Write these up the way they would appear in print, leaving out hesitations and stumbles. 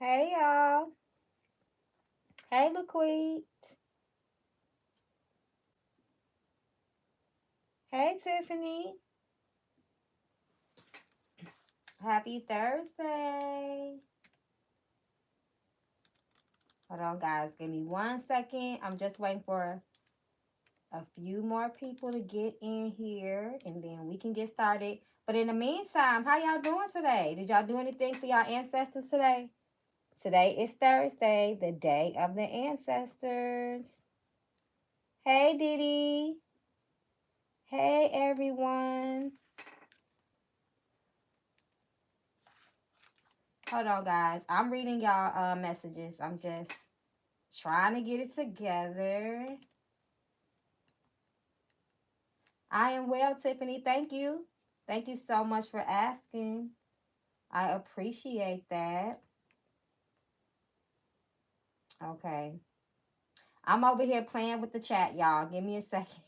Hey, y'all. Hey, LaQueen. Hey, Tiffany. Happy Thursday. Hold on, guys. Give me 1 second. I'm just waiting for a few more people to get in here, and then we can get started. But in the meantime, how y'all doing today? Did y'all do anything for y'all ancestors today? Today is Thursday, the day of the ancestors. Hey, Didi. Hey, everyone. Hold on, guys. I'm reading y'all messages. I'm just trying to get it together. I am well, Tiffany. Thank you. Thank you so much for asking. I appreciate that. Okay. I'm over here playing with the chat, y'all. Give me a second.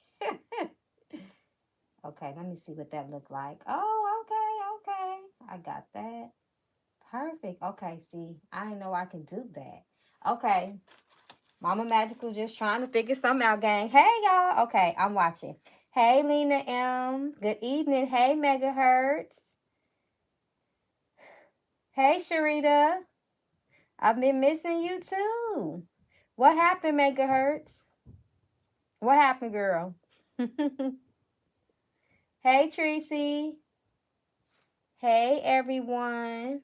Okay, let me see what that looked like. Oh, okay. I got that. Perfect. Okay, see, I didn't know I could do that. Okay. Mama Magical just trying to figure something out, gang. Hey, y'all. Okay, I'm watching. Hey, Lena M. Good evening. Hey, Megahertz. Hey, Sharita. I've been missing you, too. What happened, Megahertz? What happened, girl? Hey, Tracy. Hey, everyone.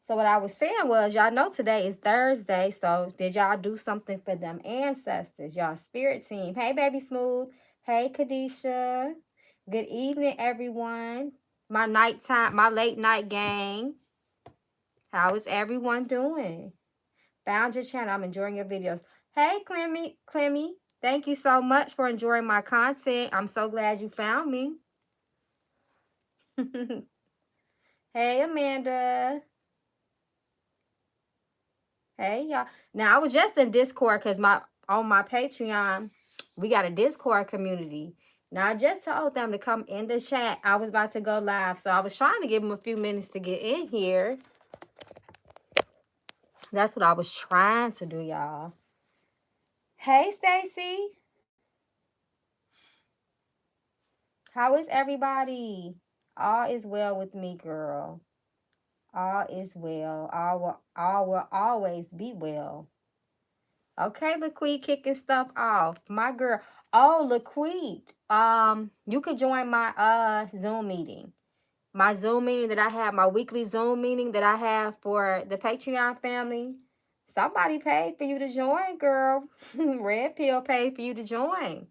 So what I was saying was, y'all know today is Thursday, so did y'all do something for them ancestors, y'all spirit team? Hey, Baby Smooth. Hey, Kadisha. Good evening, everyone. My late night gang. How is everyone doing? Found your channel. I'm enjoying your videos. Hey, Clemmy. Thank you so much for enjoying my content. I'm so glad you found me. Hey, Amanda. Hey, y'all. Now, I was just in Discord because on my Patreon, we got a Discord community. Now, I just told them to come in the chat. I was about to go live, so I was trying to give them a few minutes to get in here. That's what I was trying to do, y'all. Hey, Stacy. How is everybody? All is well with me, girl. All is well. All will always be well. Okay, LaQueen kicking stuff off. My girl. Oh, LaQueen. You could join my Zoom meeting. My Zoom meeting that I have, my weekly Zoom meeting that I have for the Patreon family. Somebody paid for you to join, girl. Red Pill paid for you to join.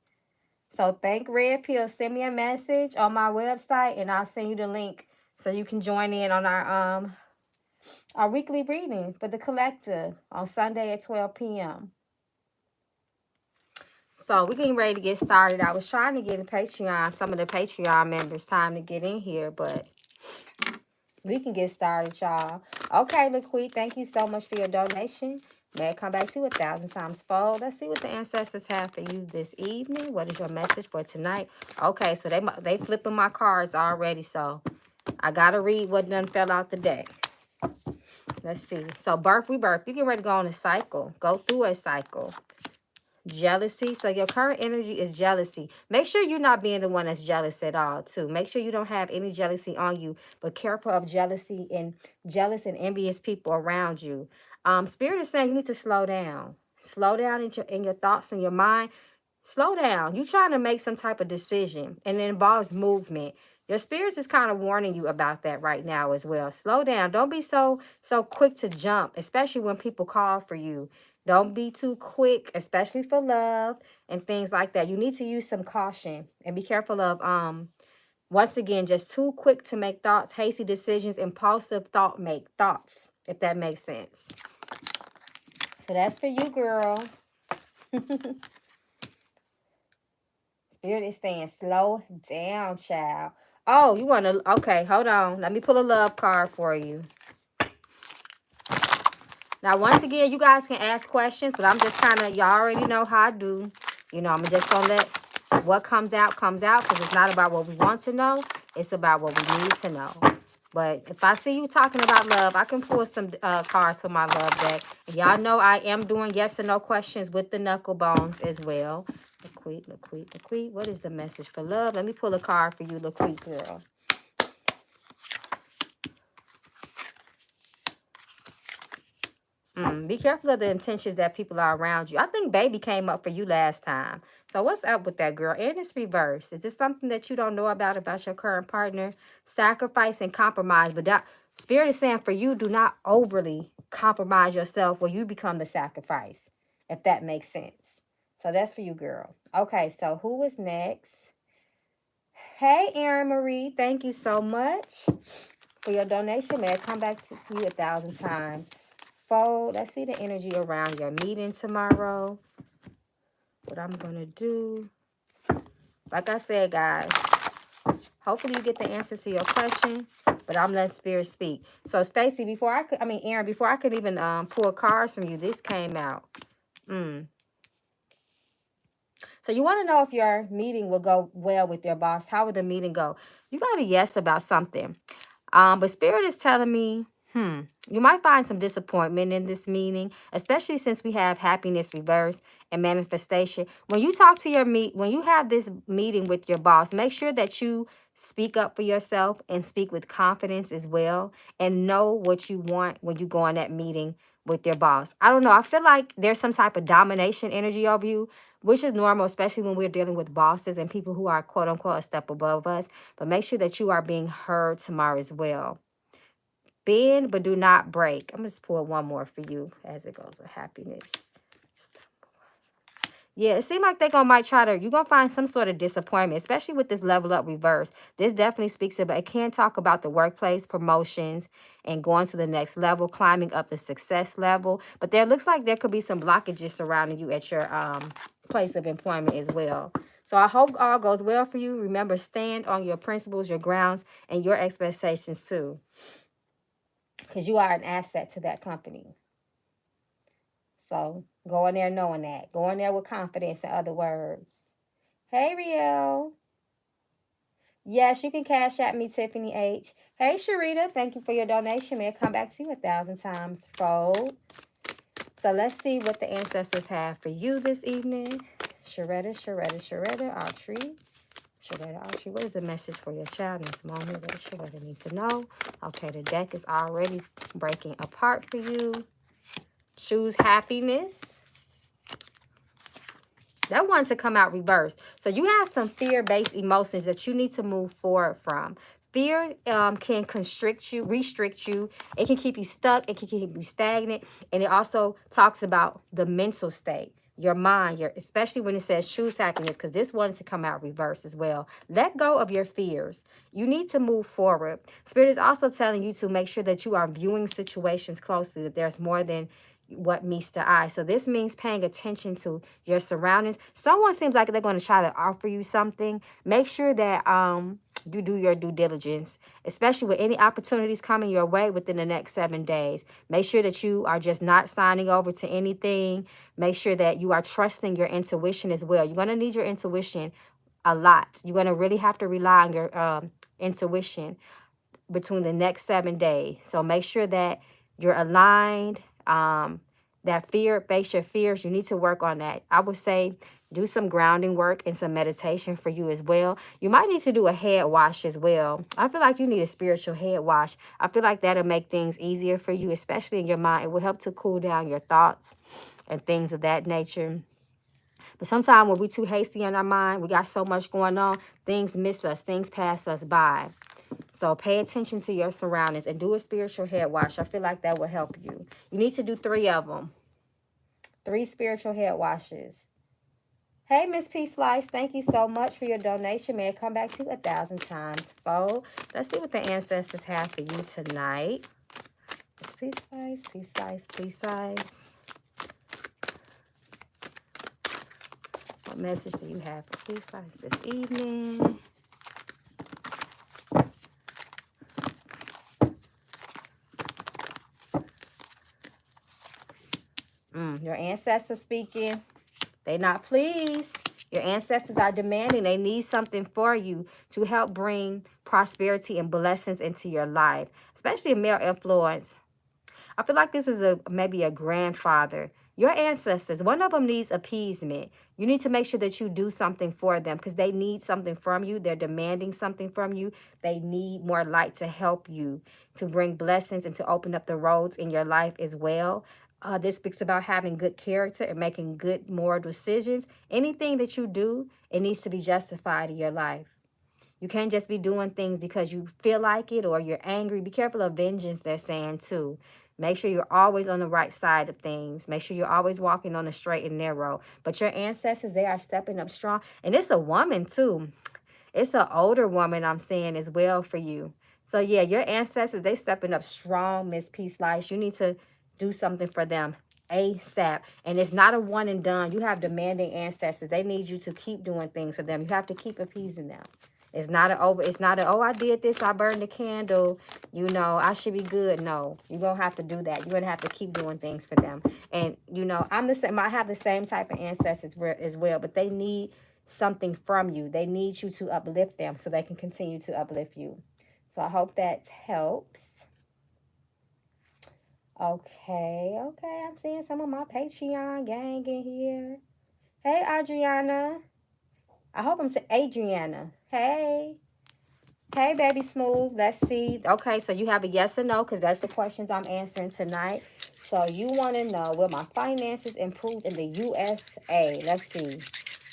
So thank Red Pill. Send me a message on my website and I'll send you the link so you can join in on our weekly reading for the collective on Sunday at 12 p.m. So we're getting ready to get started. I was trying to get some of the Patreon members time to get in here, but we can get started, y'all. Okay, LaQueen, thank you so much for your donation. May I come back to you 1,000 times fold. Let's see what the ancestors have for you this evening. What is your message for tonight? Okay, so they flipping my cards already, so I gotta read what done fell out the deck. Let's see. So rebirth. You get ready to go on a cycle. Go through a cycle. Jealousy. So your current energy is jealousy. Make sure you're not being the one that's jealous at all, too. Make sure you don't have any jealousy on you, but careful of jealousy and jealous and envious people around you. Spirit is saying you need to slow down. Slow down in your thoughts and your mind. Slow down. You're trying to make some type of decision, and it involves movement. Your spirits is kind of warning you about that right now as well. Slow down. Don't be so quick to jump, especially when people call for you. Don't be too quick, especially for love and things like that. You need to use some caution and be careful of, once again, just too quick to make thoughts, hasty decisions, impulsive thoughts, if that makes sense. So that's for you, girl. Spirit is saying, slow down, child. Oh, you want to, okay, hold on. Let me pull a love card for you. Now, once again, you guys can ask questions, but I'm just kind of, y'all already know how I do. You know, I'm just going to let what comes out, because it's not about what we want to know. It's about what we need to know. But if I see you talking about love, I can pull some cards for my love deck. And y'all know I am doing yes or no questions with the knuckle bones as well. Laquite, Laquite, Laquite. What is the message for love? Let me pull a card for you, Laquite girl. Be careful of the intentions that people are around you. I think baby came up for you last time. So what's up with that, girl? And it's reversed. Is this something that you don't know about your current partner? Sacrifice and compromise. But that Spirit is saying for you, do not overly compromise yourself where you become the sacrifice, if that makes sense. So that's for you, girl. Okay, so who is next? Hey, Erin Marie. Thank you so much for your donation. May I come back to you 1,000 times. Fold. Let's see the energy around your meeting tomorrow. What I'm going to do. Like I said, guys, hopefully you get the answer to your question, but I'm letting Spirit speak. So, Stacy, Erin, before I could even pull cards from you, this came out. So you want to know if your meeting will go well with your boss. How will the meeting go? You got a yes about something. But Spirit is telling me, you might find some disappointment in this meeting, especially since we have happiness reverse and manifestation. When you talk to when you have this meeting with your boss, make sure that you speak up for yourself and speak with confidence as well, and know what you want when you go on that meeting with your boss. I don't know. I feel like there's some type of domination energy over you, which is normal, especially when we're dealing with bosses and people who are quote unquote a step above us. But make sure that you are being heard tomorrow as well. Bend, but do not break. I'm going to just pull one more for you as it goes with happiness. Yeah, it seems like you're going to find some sort of disappointment, especially with this level up reverse. This definitely speaks about, it can talk about the workplace, promotions, and going to the next level, climbing up the success level. But there looks like there could be some blockages surrounding you at your place of employment as well. So I hope all goes well for you. Remember, stand on your principles, your grounds, and your expectations too, because you are an asset to that company. So go in there knowing that. Go in there with confidence, in other words. Hey, Riel. Yes, you can cash at me, Tiffany H. Hey, Sharita. Thank you for your donation. May I come back to you 1,000 times fold. So let's see what the ancestors have for you this evening. Sharetta, Autry. What is the message for your child in this moment? What does Sharetta need to know? Okay, the deck is already breaking apart for you. Choose happiness. That wants to come out reversed. So you have some fear-based emotions that you need to move forward from. Fear can constrict you, restrict you. It can keep you stuck. It can keep you stagnant. And it also talks about the mental state, your mind, especially when it says choose happiness, because this wanted to come out reverse as well. Let go of your fears. You need to move forward. Spirit is also telling you to make sure that you are viewing situations closely, that there's more than what meets the eye. So this means paying attention to your surroundings. Someone seems like they're going to try to offer you something. Make sure that you do your due diligence, especially with any opportunities coming your way within the next 7 days. Make sure that you are just not signing over to anything. Make sure that you are trusting your intuition as well. You're going to need your intuition a lot. You're going to really have to rely on your intuition between the next 7 days. So make sure that you're aligned. That fear, face your fears. You need to work on that. I would say do some grounding work and some meditation for you as well. You might need to do a head wash as well. I feel like you need a spiritual head wash. I feel like that'll make things easier for you, especially in your mind. It will help to cool down your thoughts and things of that nature. But sometimes when we're too hasty in our mind, we got so much going on, things miss us, things pass us by. So pay attention to your surroundings and do a spiritual head wash. I feel like that will help you. You need to do 3 of them. 3 spiritual head washes. Hey, Miss P. Slice, thank you so much for your donation. May I come back to 1,000 times fold. Let's see what the ancestors have for you tonight. Miss P. Slice, P. Slice, P. Slice. What message do you have for P. Slice this evening? Your ancestors speaking. They not pleased. Your ancestors are demanding. They need something for you to help bring prosperity and blessings into your life, especially a male influence. I feel like this is maybe a grandfather. Your ancestors, one of them needs appeasement. You need to make sure that you do something for them because they need something from you. They're demanding something from you. They need more light to help you, to bring blessings and to open up the roads in your life as well. This speaks about having good character and making good moral decisions. Anything that you do, it needs to be justified in your life. You can't just be doing things because you feel like it or you're angry. Be careful of vengeance, they're saying too. Make sure you're always on the right side of things. Make sure you're always walking on the straight and narrow. But your ancestors, they are stepping up strong. And it's a woman too. It's an older woman I'm saying as well for you. So yeah, your ancestors, they stepping up strong, Miss Peace Life. You need to do something for them ASAP. And it's not a one and done. You have demanding ancestors. They need you to keep doing things for them. You have to keep appeasing them. It's not oh, I did this, I burned the candle, you know, I should be good. No, you're going to have to do that. You're going to have to keep doing things for them. And, you know, I'm the same. I have the same type of ancestors as well, but they need something from you. They need you to uplift them so they can continue to uplift you. So I hope that helps. Okay. I'm seeing some of my Patreon gang in here. Hey, Adriana. I hope I'm saying Adriana. Hey, baby smooth. Let's see. Okay, so you have a yes or no because that's the questions I'm answering tonight. So you want to know, will my finances improve in the USA? Let's see.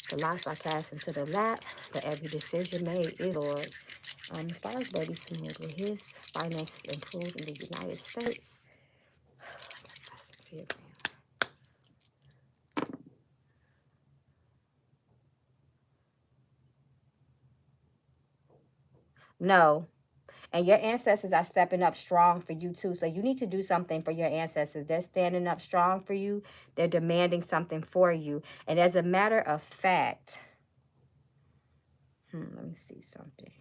The lots I cast into the lap, but every decision made is Lord. As far as baby smooth, will his finances improve in the United States? No. And your ancestors are stepping up strong for you too. So you need to do something for your ancestors. They're standing up strong for you. They're demanding something for you. And as a matter of fact, let me see something.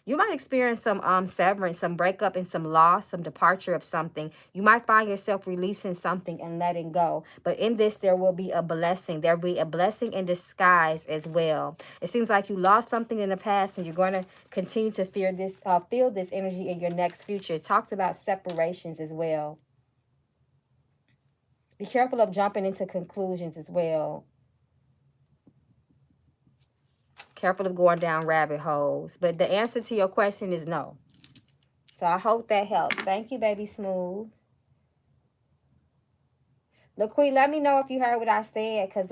You might experience some severance, some breakup and some loss, some departure of something. You might find yourself releasing something and letting go. But in this, there will be a blessing. There will be a blessing in disguise as well. It seems like you lost something in the past and you're going to continue to feel this energy in your next future. It talks about separations as well. Be careful of jumping into conclusions as well. Careful of going down rabbit holes. But the answer to your question is no. So I hope that helps. Thank you, baby smooth. LaQueen, let me know if you heard what I said. Because,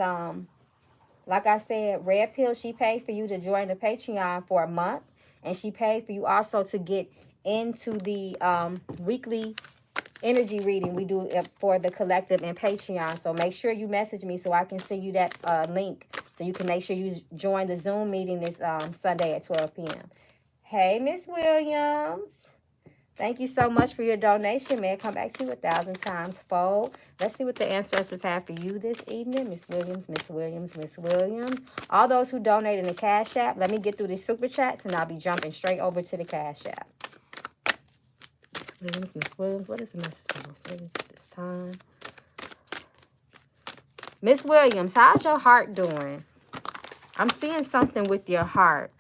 like I said, Red Pill, she paid for you to join the Patreon for a month. And she paid for you also to get into the weekly energy reading we do for the collective and Patreon. So make sure you message me so I can send you that link. So you can make sure you join the Zoom meeting this Sunday at 12 p.m. Hey, Miss Williams. Thank you so much for your donation. May I come back to you 1,000 times fold. Let's see what the ancestors have for you this evening. Miss Williams, Miss Williams, Miss Williams. All those who donate in the Cash App, let me get through these Super Chats and I'll be jumping straight over to the Cash App. Miss Williams, what is the message for Miss Williams at this time? Miss Williams, how's your heart doing? I'm seeing something with your heart.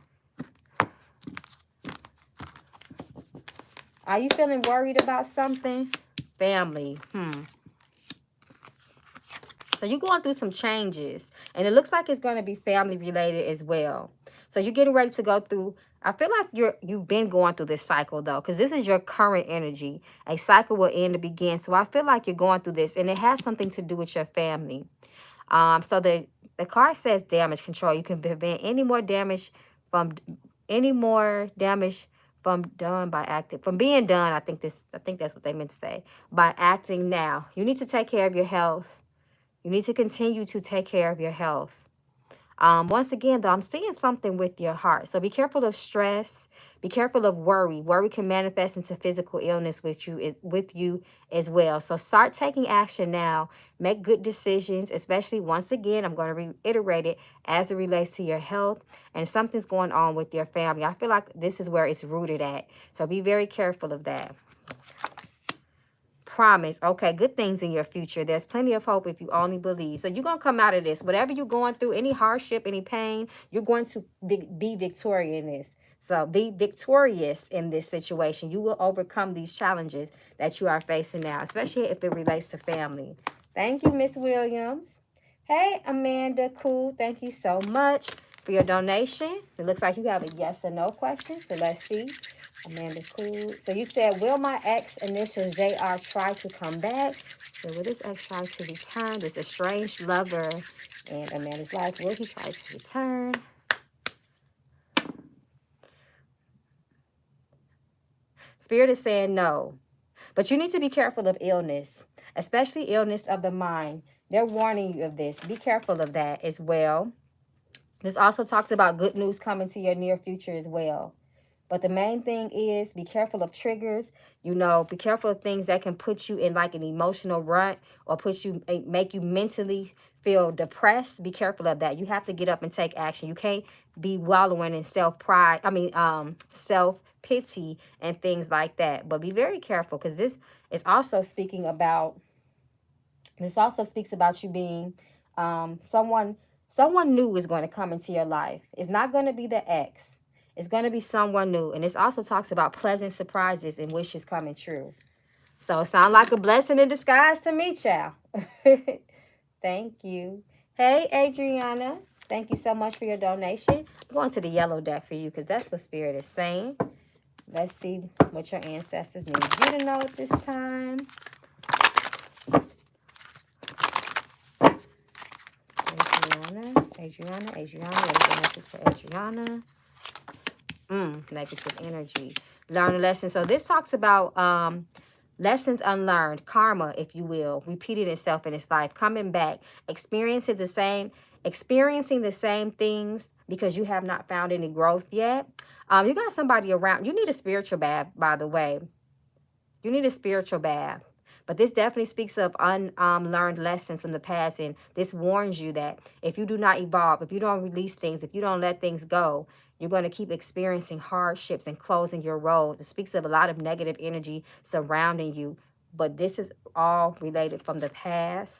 Are you feeling worried about something? Family. So you're going through some changes. And it looks like it's going to be family related as well. So you're getting ready to go through. I feel like you've been going through this cycle, though. Because this is your current energy. A cycle will end to begin. So I feel like you're going through this. And it has something to do with your family. So the card says damage control. You can prevent any more damage from being done. I think that's what they meant to say. By acting now. You need to take care of your health. You need to continue to take care of your health. Once again, though, I'm seeing something with your heart. So be careful of stress. Be careful of worry. Worry can manifest into physical illness with you as well. So start taking action now. Make good decisions, especially once again, I'm going to reiterate it as it relates to your health. And something's going on with your family. I feel like this is where it's rooted at. So be very careful of that. promise. Okay, good things in your future. There's plenty of hope if you only believe. So you're going to come out of this. Whatever you're going through, any hardship, any pain, you're going to be victorious in this. So be victorious in this situation. You will overcome these challenges that you are facing now, especially if it relates to family. Thank you, Miss Williams. Hey, Amanda Cool. Thank you so much for your donation. It looks like you have a yes or no question. So let's see. Amanda Cool. So you said, will my ex initials JR try to come back? So will this ex try to return? This estranged lover in Amanda's life. Will he try to return? Spirit is saying no. But you need to be careful of illness, especially illness of the mind. They're warning you of this. Be careful of that as well. This also talks about good news coming to your near future as well. But the main thing is be careful of triggers. You know, be careful of things that can put you in like an emotional rut or make you mentally feel depressed. Be careful of that. You have to get up and take action. You can't be wallowing in self-pride. Self-pity and things like that. But be very careful, because this is also speaking about, this also speaks about you being someone new is going to come into your life. It's not going to be the ex. It's going to be someone new. And this also talks about pleasant surprises and wishes coming true. So it sounds like a blessing in disguise to me, child. Thank you. Hey, Adriana. Thank you so much for your donation. I'm going to the yellow deck for you, because that's what Spirit is saying. Let's see what your ancestors need you to know at this time. Adriana. What is the message for Adriana? Negative energy. Learn a lesson. So this talks about lessons unlearned, karma, if you will, repeating itself in its life, coming back, experiencing the same things because you have not found any growth yet. You got somebody around. You need a spiritual bath, by the way. You need a spiritual bath. But this definitely speaks of unlearned lessons from the past. And this warns you that if you do not evolve, if you don't release things, if you don't let things go, you're going to keep experiencing hardships and closing your roads. It speaks of a lot of negative energy surrounding you. But this is all related from the past.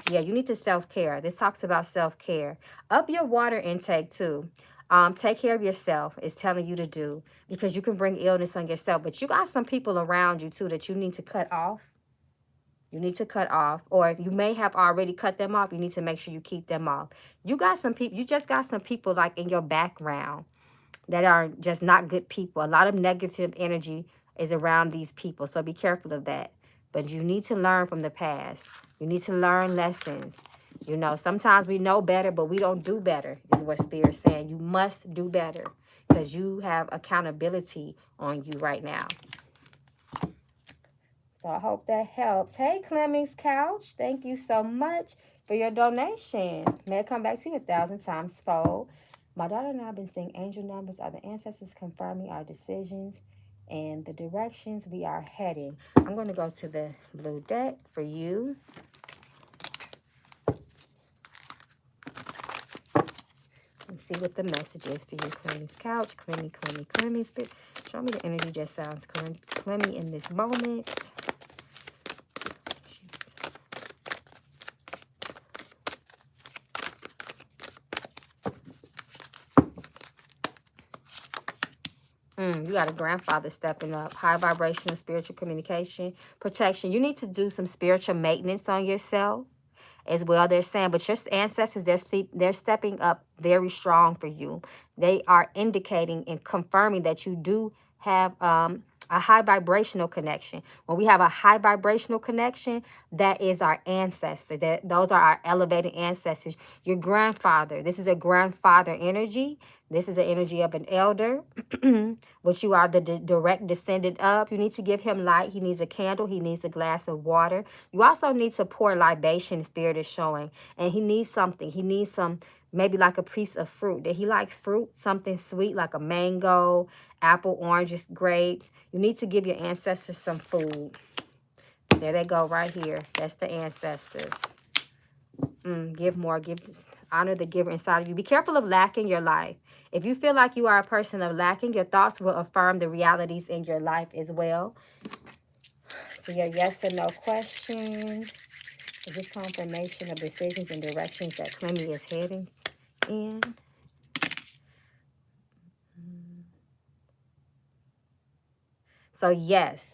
Yeah, you need to self-care. This talks about self-care. Up your water intake too. Take care of yourself. It's telling you to do, because you can bring illness on yourself. But you got some people around you too that you need to cut off. You need to cut off, or if you may have already cut them off, you need to make sure you keep them off. You got some people, you just got some people like in your background that are just not good people. A lot of negative energy is around these people, so be careful of that. But you need to learn from the past. You need to learn lessons. You know, sometimes we know better, but we don't do better, is what Spirit's saying. You must do better, because you have accountability on you right now. So I hope that helps. Hey, Clemmings Couch, thank you so much for your donation. May I come back to you 1,000 times fold. My daughter and I have been seeing angel numbers. Are the ancestors confirming our decisions and the directions we are heading? I'm going to go to the blue deck for you. And see what the message is for you, Clemmings Couch. Clemmy. Spirit, show me the energy just sounds Clemmy in this moment. You got a grandfather stepping up. High vibrational spiritual communication, protection. You need to do some spiritual maintenance on yourself as well. They're saying, but your ancestors, they're stepping up very strong for you. They are indicating and confirming that you do have a high vibrational connection. When we have a high vibrational connection, that is our ancestors. Those are our elevated ancestors. Your grandfather, this is a grandfather energy. This is the energy of an elder, which you are the direct descendant of. You need to give him light. He needs a candle. He needs a glass of water. You also need to pour libation, Spirit is showing. And he needs something. He needs some, maybe like a piece of fruit. Did he like fruit? Something sweet like a mango, apple, oranges, grapes. You need to give your ancestors some food. There they go right here. That's the ancestors. Give more. Honor the giver inside of you. Be careful of lacking your life. If you feel like you are a person of lacking, your thoughts will affirm the realities in your life as well. For your yes or no questions. Is this confirmation of decisions and directions that Clemmy is heading in? So yes,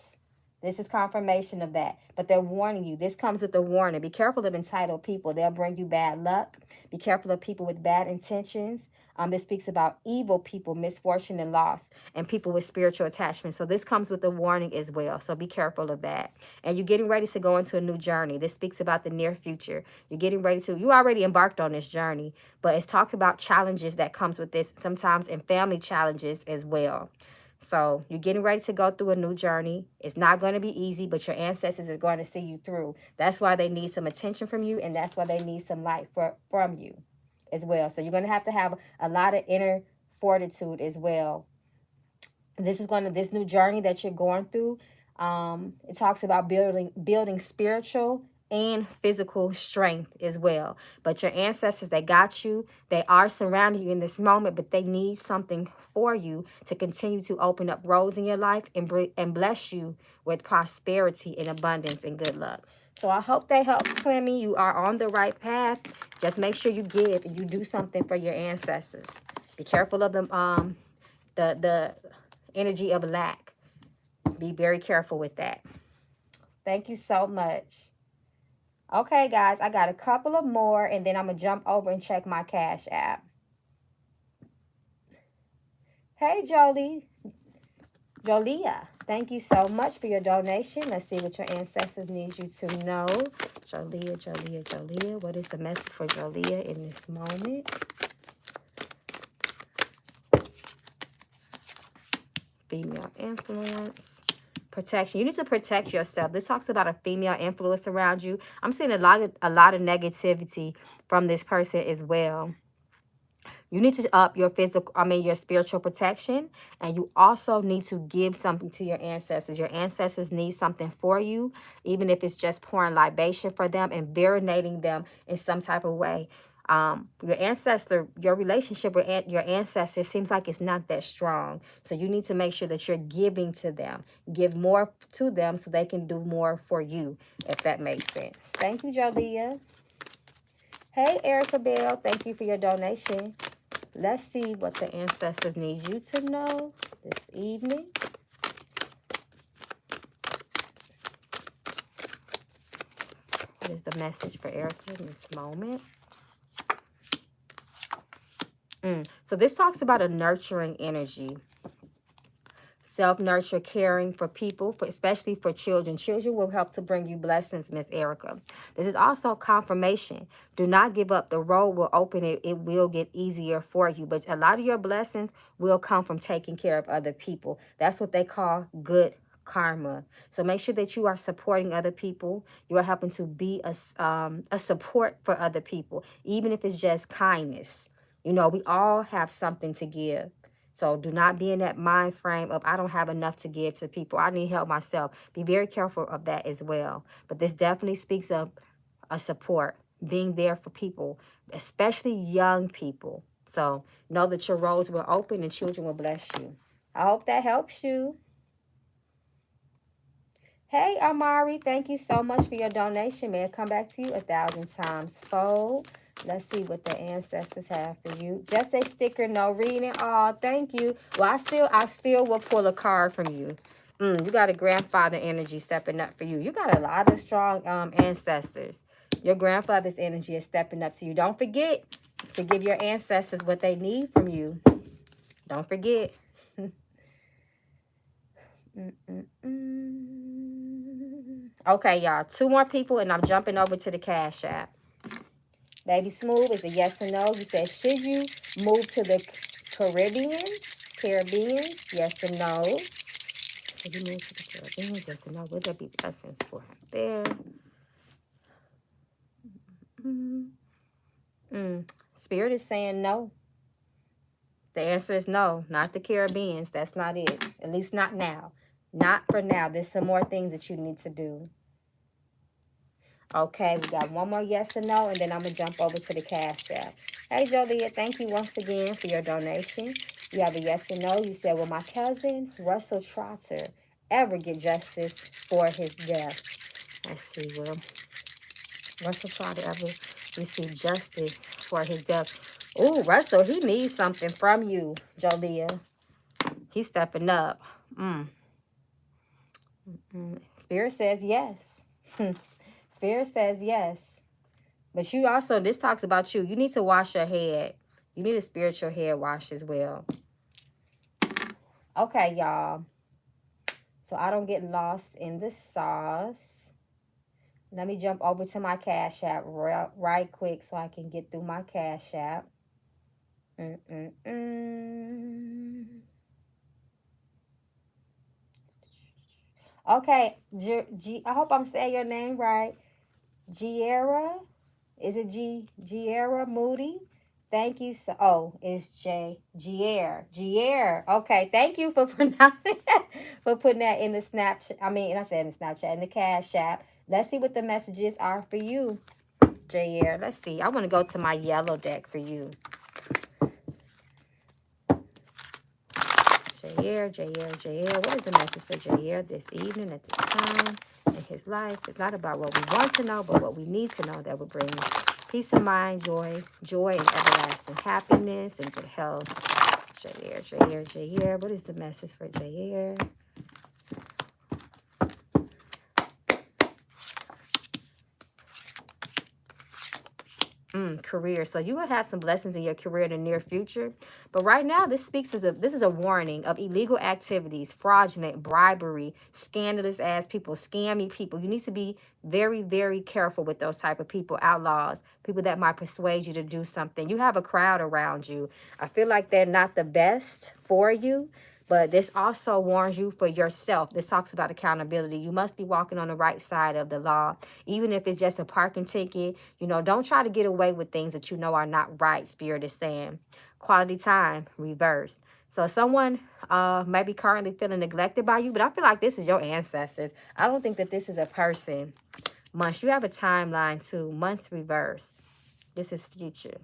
this is confirmation of that. But they're warning you. This comes with a warning. Be careful of entitled people. They'll bring you bad luck. Be careful of people with bad intentions. This speaks about evil people, misfortune and loss, and people with spiritual attachment. So this comes with a warning as well. So be careful of that. And you're getting ready to go into a new journey. This speaks about the near future. You're getting ready to, you already embarked on this journey, but it's talked about challenges that comes with this, sometimes in family challenges as well. So you're getting ready to go through a new journey. It's not going to be easy, but your ancestors are going to see you through. That's why they need some attention from you, and that's why they need some light from you as well. So you're going to have a lot of inner fortitude as well. This new journey that you're going through, it talks about building spiritual and physical strength as well. But your ancestors, they got you. They are surrounding you in this moment, but they need something for you to continue to open up roads in your life and bless you with prosperity and abundance and good luck. So I hope that helps, Clemmy. You are on the right path. Just make sure you give and you do something for your ancestors. Be careful of them, the energy of lack. Be very careful with that. Thank you so much. Okay, guys, I got a couple of more, and then I'm going to jump over and check my Cash App. Hey, Jolia, thank you so much for your donation. Let's see what your ancestors need you to know. Jolia, what is the message for Jolia in this moment? Female influence. Protection. You need to protect yourself. This talks about a female influence around you. I'm seeing a lot of negativity from this person as well. You need to up your your spiritual protection, and you also need to give something to your ancestors. Your ancestors need something for you, even if it's just pouring libation for them and marinating them in some type of way. Your relationship with your ancestors seems like it's not that strong. So you need to make sure that you're giving to them. Give more to them so they can do more for you, if that makes sense. Thank you, Jolia. Hey, Erica Bell. Thank you for your donation. Let's see what the ancestors need you to know this evening. What is the message for Erica in this moment? So this talks about a nurturing energy. Self-nurture, caring for people, especially for children. Children will help to bring you blessings, Miss Erica. This is also confirmation. Do not give up. The road will open. It will get easier for you. But a lot of your blessings will come from taking care of other people. That's what they call good karma. So make sure that you are supporting other people. You are helping to be a support for other people, even if it's just kindness. You know, we all have something to give. So do not be in that mind frame of, I don't have enough to give to people. I need help myself. Be very careful of that as well. But this definitely speaks of a support, being there for people, especially young people. So know that your roads will open and children will bless you. I hope that helps you. Hey, Amari, thank you so much for your donation. May it come back to you 1,000 times fold. Let's see what the ancestors have for you. Just a sticker, no reading. Oh, thank you. Well, I still will pull a card from you. You got a grandfather energy stepping up for you. You got a lot of strong ancestors. Your grandfather's energy is stepping up to you. Don't forget to give your ancestors what they need from you. Don't forget. Okay, y'all. 2 more people, and I'm jumping over to the Cash App. Baby Smooth is a yes or no. You said, should you move to the Caribbean? Yes or no? Should you move to the Caribbean? Yes or no? Would there be blessings for him there? Spirit is saying no. The answer is no. Not the Caribbeans. That's not it. At least not now. Not for now. There's some more things that you need to do. Okay, we got 1 more yes or no, and then I'm going to jump over to the Cash App. Hey, Jolia, thank you once again for your donation. You have a yes or no. You said, will my cousin, Russell Trotter, ever get justice before his death. Let's see, will Russell try to ever receive justice for his death? Oh, Russell, he needs something from you, Jolia. He's stepping up. Spirit says yes. Spirit says yes. But you also, this talks about you. You need to wash your head. You need a spiritual head wash as well. Okay, y'all. So I don't get lost in the sauce. Let me jump over to my Cash App right quick so I can get through my Cash App. Okay, I hope I'm saying your name right. Giera? Is it Giera Moody? Thank you. So, oh, it's Gier. Okay, thank you for pronouncing for putting that in the Snapchat. I mean, I said in the Snapchat, in the Cash App. Let's see what the messages are for you, Jair. Let's see. I want to go to my yellow deck for you. Jair. What is the message for Jair this evening at this time in his life? It's not about what we want to know, but what we need to know that will bring peace of mind, joy and everlasting happiness and good health. Jair. What is the message for Jair? Career. So you will have some blessings in your career in the near future. But right now, this is a warning of illegal activities, fraudulent, bribery, scandalous ass people, scammy people. You need to be very, very careful with those type of people, outlaws, people that might persuade you to do something. You have a crowd around you. I feel like they're not the best for you. But this also warns you for yourself. This talks about accountability. You must be walking on the right side of the law. Even if it's just a parking ticket, you know, don't try to get away with things that you know are not right, Spirit is saying. Quality time, reversed. So someone may be currently feeling neglected by you, but I feel like this is your ancestors. I don't think that this is a person. Months, you have a timeline too. Months reverse. This is future.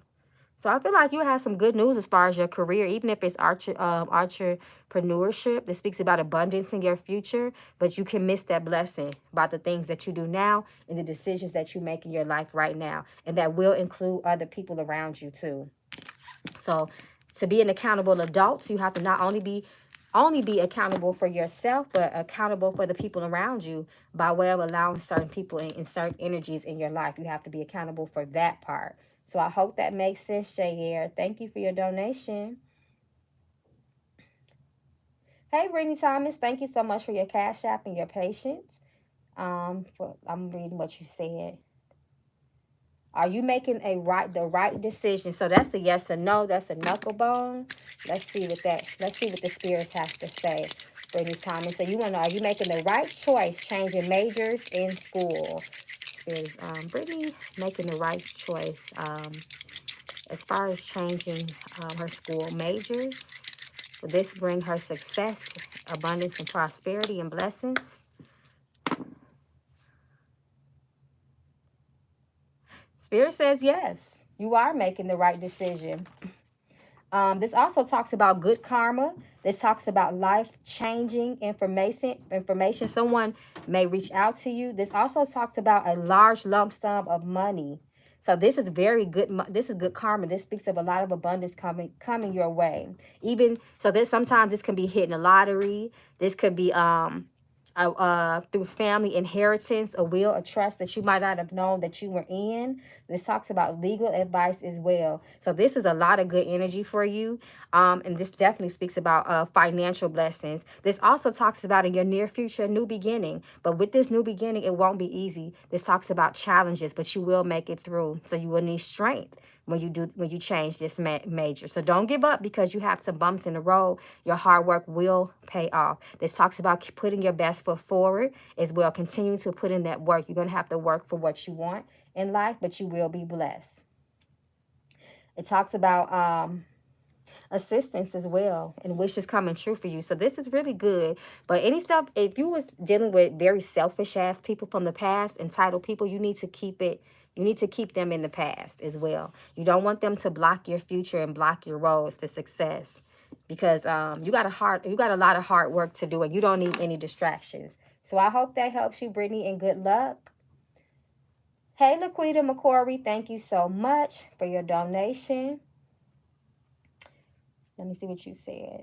So I feel like you have some good news as far as your career, even if it's entrepreneurship. This speaks about abundance in your future, but you can miss that blessing about the things that you do now and the decisions that you make in your life right now. And that will include other people around you too. So to be an accountable adult, you have to not only be accountable for yourself, but accountable for the people around you by way of allowing certain people and certain energies in your life. You have to be accountable for that part. So I hope that makes sense, Jair. Thank you for your donation. Hey, Brittany Thomas, thank you so much for your Cash App and your patience. I'm reading what you said. Are you making the right decision? So that's a yes or no. That's a knuckle bone. Let's see what the spirits has to say, Brittany Thomas. So you want to know, are you making the right choice, changing majors in school? Brittany making the right choice as far as changing her school majors. Will this bring her success, abundance, and prosperity and blessings? Spirit says yes, you are making the right decision. This also talks about good karma. This talks about life-changing information. Someone may reach out to you. This also talks about a large lump sum of money. So this is very good. This is good karma. This speaks of a lot of abundance coming your way. Even so, sometimes this can be hitting a lottery. This could be through family inheritance, a will, a trust that you might not have known that you were in. This talks about legal advice as well. So this is a lot of good energy for you. And this definitely speaks about financial blessings. This also talks about in your near future, a new beginning. But with this new beginning, it won't be easy. This talks about challenges, but you will make it through. So you will need strength when you change this major. So don't give up because you have some bumps in the road. Your hard work will pay off. This talks about putting your best foot forward as well. Continue to put in that work. You're going to have to work for what you want in life, but you will be blessed. It talks about assistance as well and wishes coming true for you. So this is really good. But any stuff, if you was dealing with very selfish ass people from the past, entitled people, you need to keep it. You need to keep them in the past as well. You don't want them to block your future and block your roads for success, because you got a lot of hard work to do and you don't need any distractions. So I hope that helps you, Brittany, and good luck. Hey, Laquita McCory, thank you so much for your donation. Let me see what you said.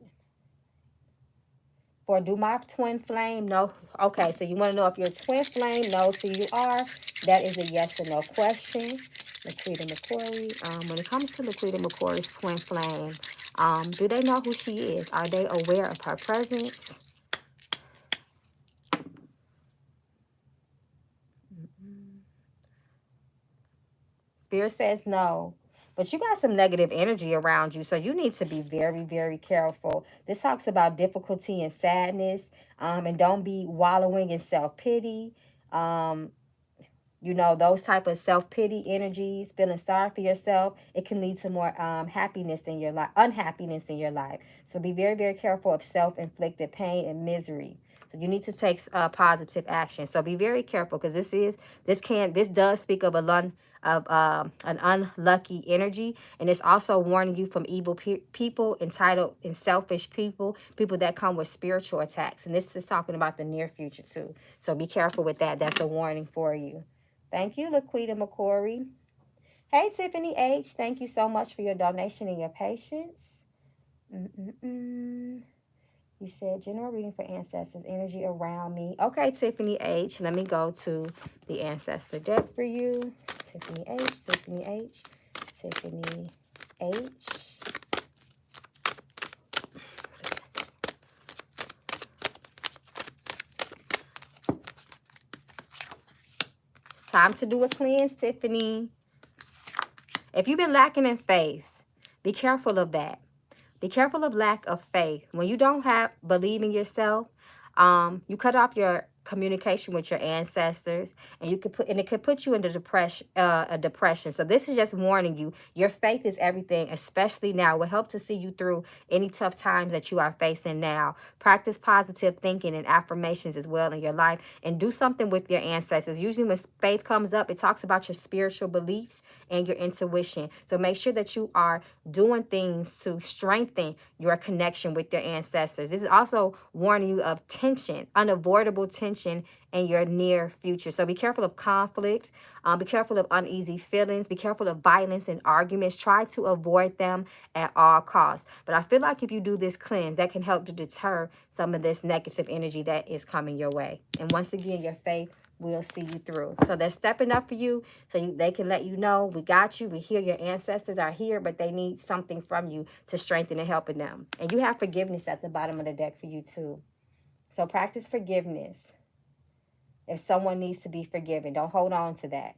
For do my twin flame know? Okay, so you want to know if your twin flame knows who you are. That is a yes or no question. Laquita McCory. When it comes to Laquita McCory's twin flame, do they know who she is? Are they aware of her presence? Spirit says no. But you got some negative energy around you, so you need to be very, very careful. This talks about difficulty and sadness, and don't be wallowing in self-pity. You know, those type of self-pity energies, feeling sorry for yourself, it can lead to more happiness in your life, unhappiness in your life. So be very, very careful of self-inflicted pain and misery. So you need to take positive action. So be very careful, because this does speak of an unlucky energy, and it's also warning you from evil people, entitled and selfish people that come with spiritual attacks. And this is talking about the near future too. So be careful with that. That's a warning for you. Thank you, Laquita McCory. Hey, Tiffany H. Thank you so much for your donation and your patience. You said general reading for ancestors, energy around me. Okay, Tiffany H. Let me go to the ancestor deck for you. Tiffany H. Tiffany H. Tiffany H. Time to do a cleanse, Tiffany. If you've been lacking in faith, be careful of that. Be careful of lack of faith. When you don't believe in yourself, you cut off your communication with your ancestors, and it could put you into a depression. So this is just warning you. Your faith is everything, especially now. It will help to see you through any tough times that you are facing now. Practice positive thinking and affirmations as well in your life, and do something with your ancestors. Usually when faith comes up, it talks about your spiritual beliefs and your intuition. So make sure that you are doing things to strengthen your connection with your ancestors. This is also warning you of tension, unavoidable tension in your near future. So be careful of conflict. Be careful of uneasy feelings. Be careful of violence and arguments. Try to avoid them at all costs. But I feel like if you do this cleanse, that can help to deter some of this negative energy that is coming your way. And once again, your faith will see you through. So they're stepping up for you, so they can let you know, we got you. We hear your ancestors are here, but they need something from you to strengthen and helping them. And you have forgiveness at the bottom of the deck for you too. So practice forgiveness. If someone needs to be forgiven, don't hold on to that.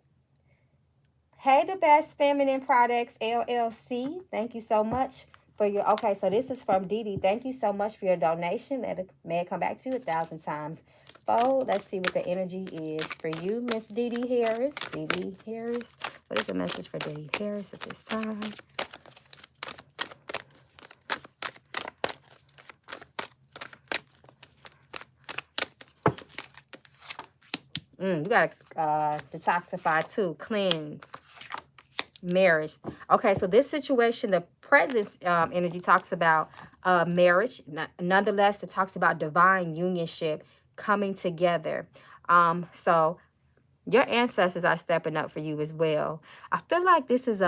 Hey, the Best Feminine Products LLC. Thank you so much for your... Okay, so this is from Dee Dee. Thank you so much for your donation. May it come back to you 1,000 times. Let's see what the energy is for you, Miss Dee Dee Harris. Dee Dee Harris. What is the message for Dee Dee Harris at this time? You got to detoxify too. Cleanse. Marriage. Okay, so this situation, the presence energy talks about marriage. Nonetheless, it talks about divine unionship coming together. So your ancestors are stepping up for you as well. I feel like this is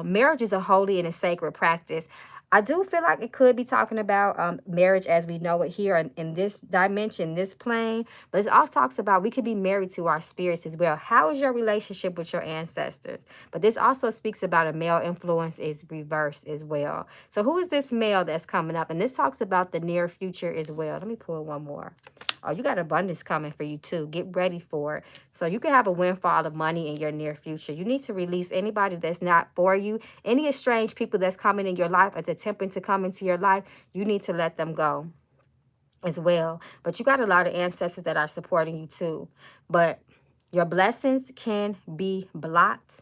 marriage is a holy and a sacred practice. I do feel like it could be talking about marriage as we know it here in this dimension, this plane. But it also talks about we could be married to our spirits as well. How is your relationship with your ancestors? But this also speaks about a male influence is reversed as well. So who is this male that's coming up? And this talks about the near future as well. Let me pull one more. Oh, you got abundance coming for you too. Get ready for it. So you can have a windfall of money in your near future. You need to release anybody that's not for you. Any estranged people that's coming in your life or attempting to come into your life, you need to let them go as well. But you got a lot of ancestors that are supporting you too. But your blessings can be blocked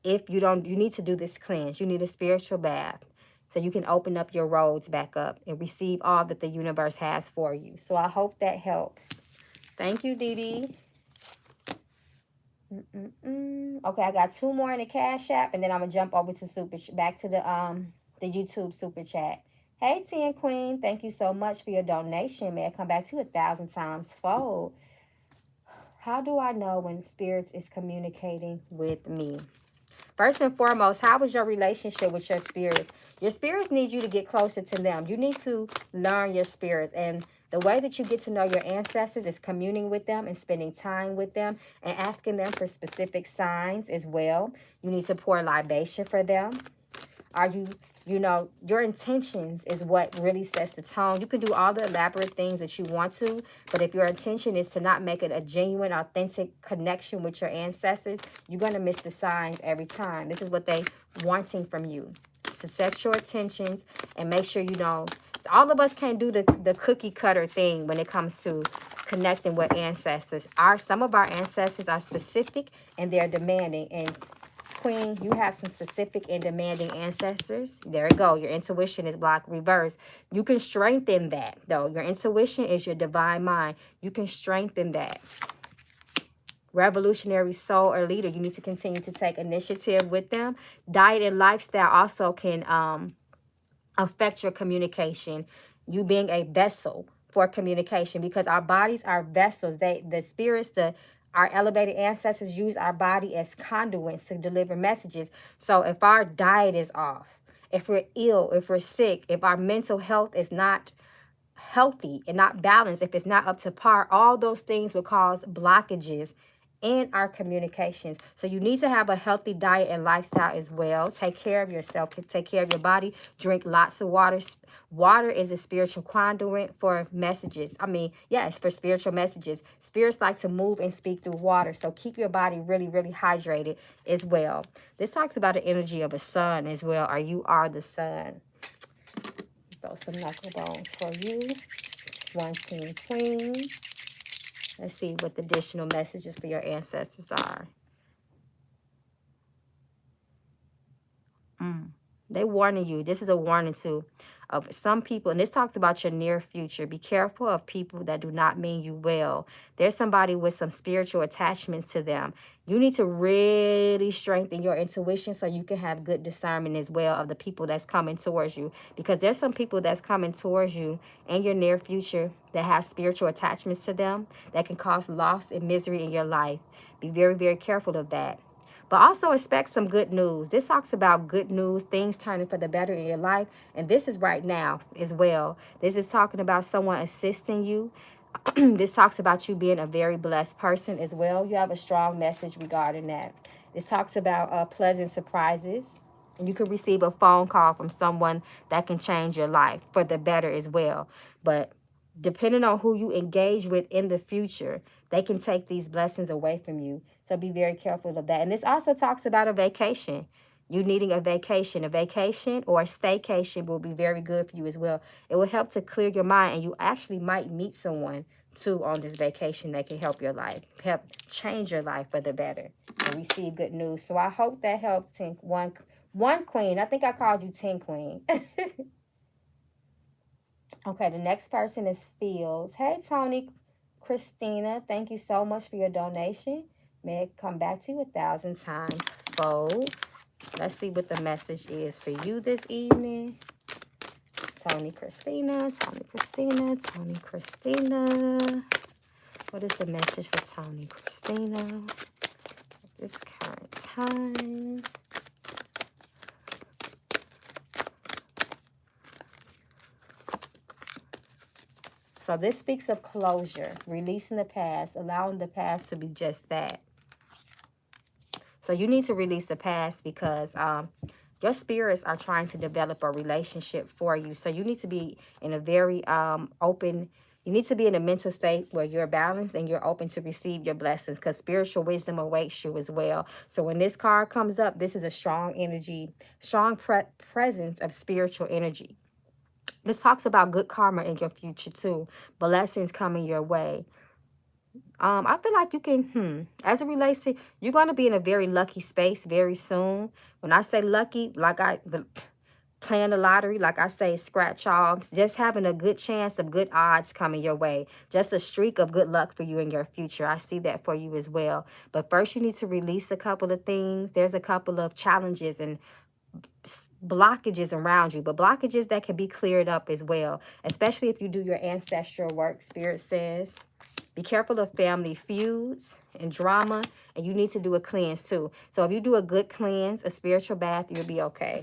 if you don't. You need to do this cleanse. You need a spiritual bath, so you can open up your roads back up and receive all that the universe has for you. So I hope that helps. Thank you, Dee Dee. Okay, I got 2 more in the Cash App, and then I'm gonna jump over to back to the YouTube Super Chat. Hey, 10 Queen, thank you so much for your donation. May I come back to you 1,000 times fold. How do I know when spirits is communicating with me? First and foremost, how is your relationship with your spirits? Your spirits need you to get closer to them. You need to learn your spirits. And the way that you get to know your ancestors is communing with them and spending time with them and asking them for specific signs as well. You need to pour libation for them. Are you know, your intentions is what really sets the tone. You can do all the elaborate things that you want to, but if your intention is to not make it a genuine, authentic connection with your ancestors, you're going to miss the signs every time. This is what they wanting from you. To set your intentions and make sure you know. All of us can't do the cookie cutter thing when it comes to connecting with ancestors. Some of our ancestors are specific and they're demanding, and Queen, you have some specific and demanding ancestors. There you go. Your intuition is blocked reverse. You can strengthen that, though. Your intuition is your divine mind. You can strengthen that. Revolutionary soul or leader, you need to continue to take initiative with them. Diet and lifestyle also can affect your communication. You being a vessel for communication, because our bodies are vessels. The spirits, our elevated ancestors use our body as conduits to deliver messages. So if our diet is off, if we're ill, if we're sick, if our mental health is not healthy and not balanced, if it's not up to par, all those things will cause blockages in our communications. So you need to have a healthy diet and lifestyle as well. Take care of yourself, take care of your body, drink lots of water. Water is a spiritual conduit for messages. I mean, yes, for spiritual messages. Spirits like to move and speak through water. So keep your body really, really hydrated as well. This talks about the energy of a sun as well, or you are the sun. Throw some knuckle bones for you. 1 King Queen. Let's see what the additional messages for your ancestors are. They warning you. This is a warning too of some people, and this talks about your near future. Be careful of people that do not mean you well. There's somebody with some spiritual attachments to them. You need to really strengthen your intuition so you can have good discernment as well of the people that's coming towards you, because there's some people that's coming towards you in your near future that have spiritual attachments to them that can cause loss and misery in your life. Be very, very careful of that. But also expect some good news. This talks about good news, things turning for the better in your life. And this is right now as well. This is talking about someone assisting you. This talks about you being a very blessed person as well. You have a strong message regarding that. This talks about pleasant surprises. And you can receive a phone call from someone that can change your life for the better as well. But depending on who you engage with in the future, they can take these blessings away from you. So be very careful of that. And this also talks about a vacation. You needing a vacation or a staycation will be very good for you as well. It will help to clear your mind, and you actually might meet someone too on this vacation that can help your life, help change your life for the better, and receive good news. So I hope that helps. One Queen. I think I called you 10 Queen. Okay, the next person is Fields. Hey, Tony, Christina, thank you so much for your donation. May it come back to you 1,000 times fold. Let's see what the message is for you this evening. Tony, Christina, Tony, Christina, Tony, Christina. What is the message for Tony, Christina at this current time? So this speaks of closure, releasing the past, allowing the past to be just that. So you need to release the past because your spirits are trying to develop a relationship for you. So you need to be in a very open, you need to be in a mental state where you're balanced and you're open to receive your blessings, because spiritual wisdom awaits you as well. So when this card comes up, this is a strong energy, strong presence of spiritual energy. This talks about good karma in your future too. Blessings coming your way. I feel like you can, as it relates to, you're going to be in a very lucky space very soon. When I say lucky, like playing the lottery, like I say, scratch offs, just having a good chance of good odds coming your way. Just a streak of good luck for you in your future. I see that for you as well. But first you need to release a couple of things. There's a couple of challenges and blockages around you, but blockages that can be cleared up as well, especially if you do your ancestral work. Spirit says be careful of family feuds and drama, and you need to do a cleanse too. So if you do a good cleanse, a spiritual bath, you'll be okay.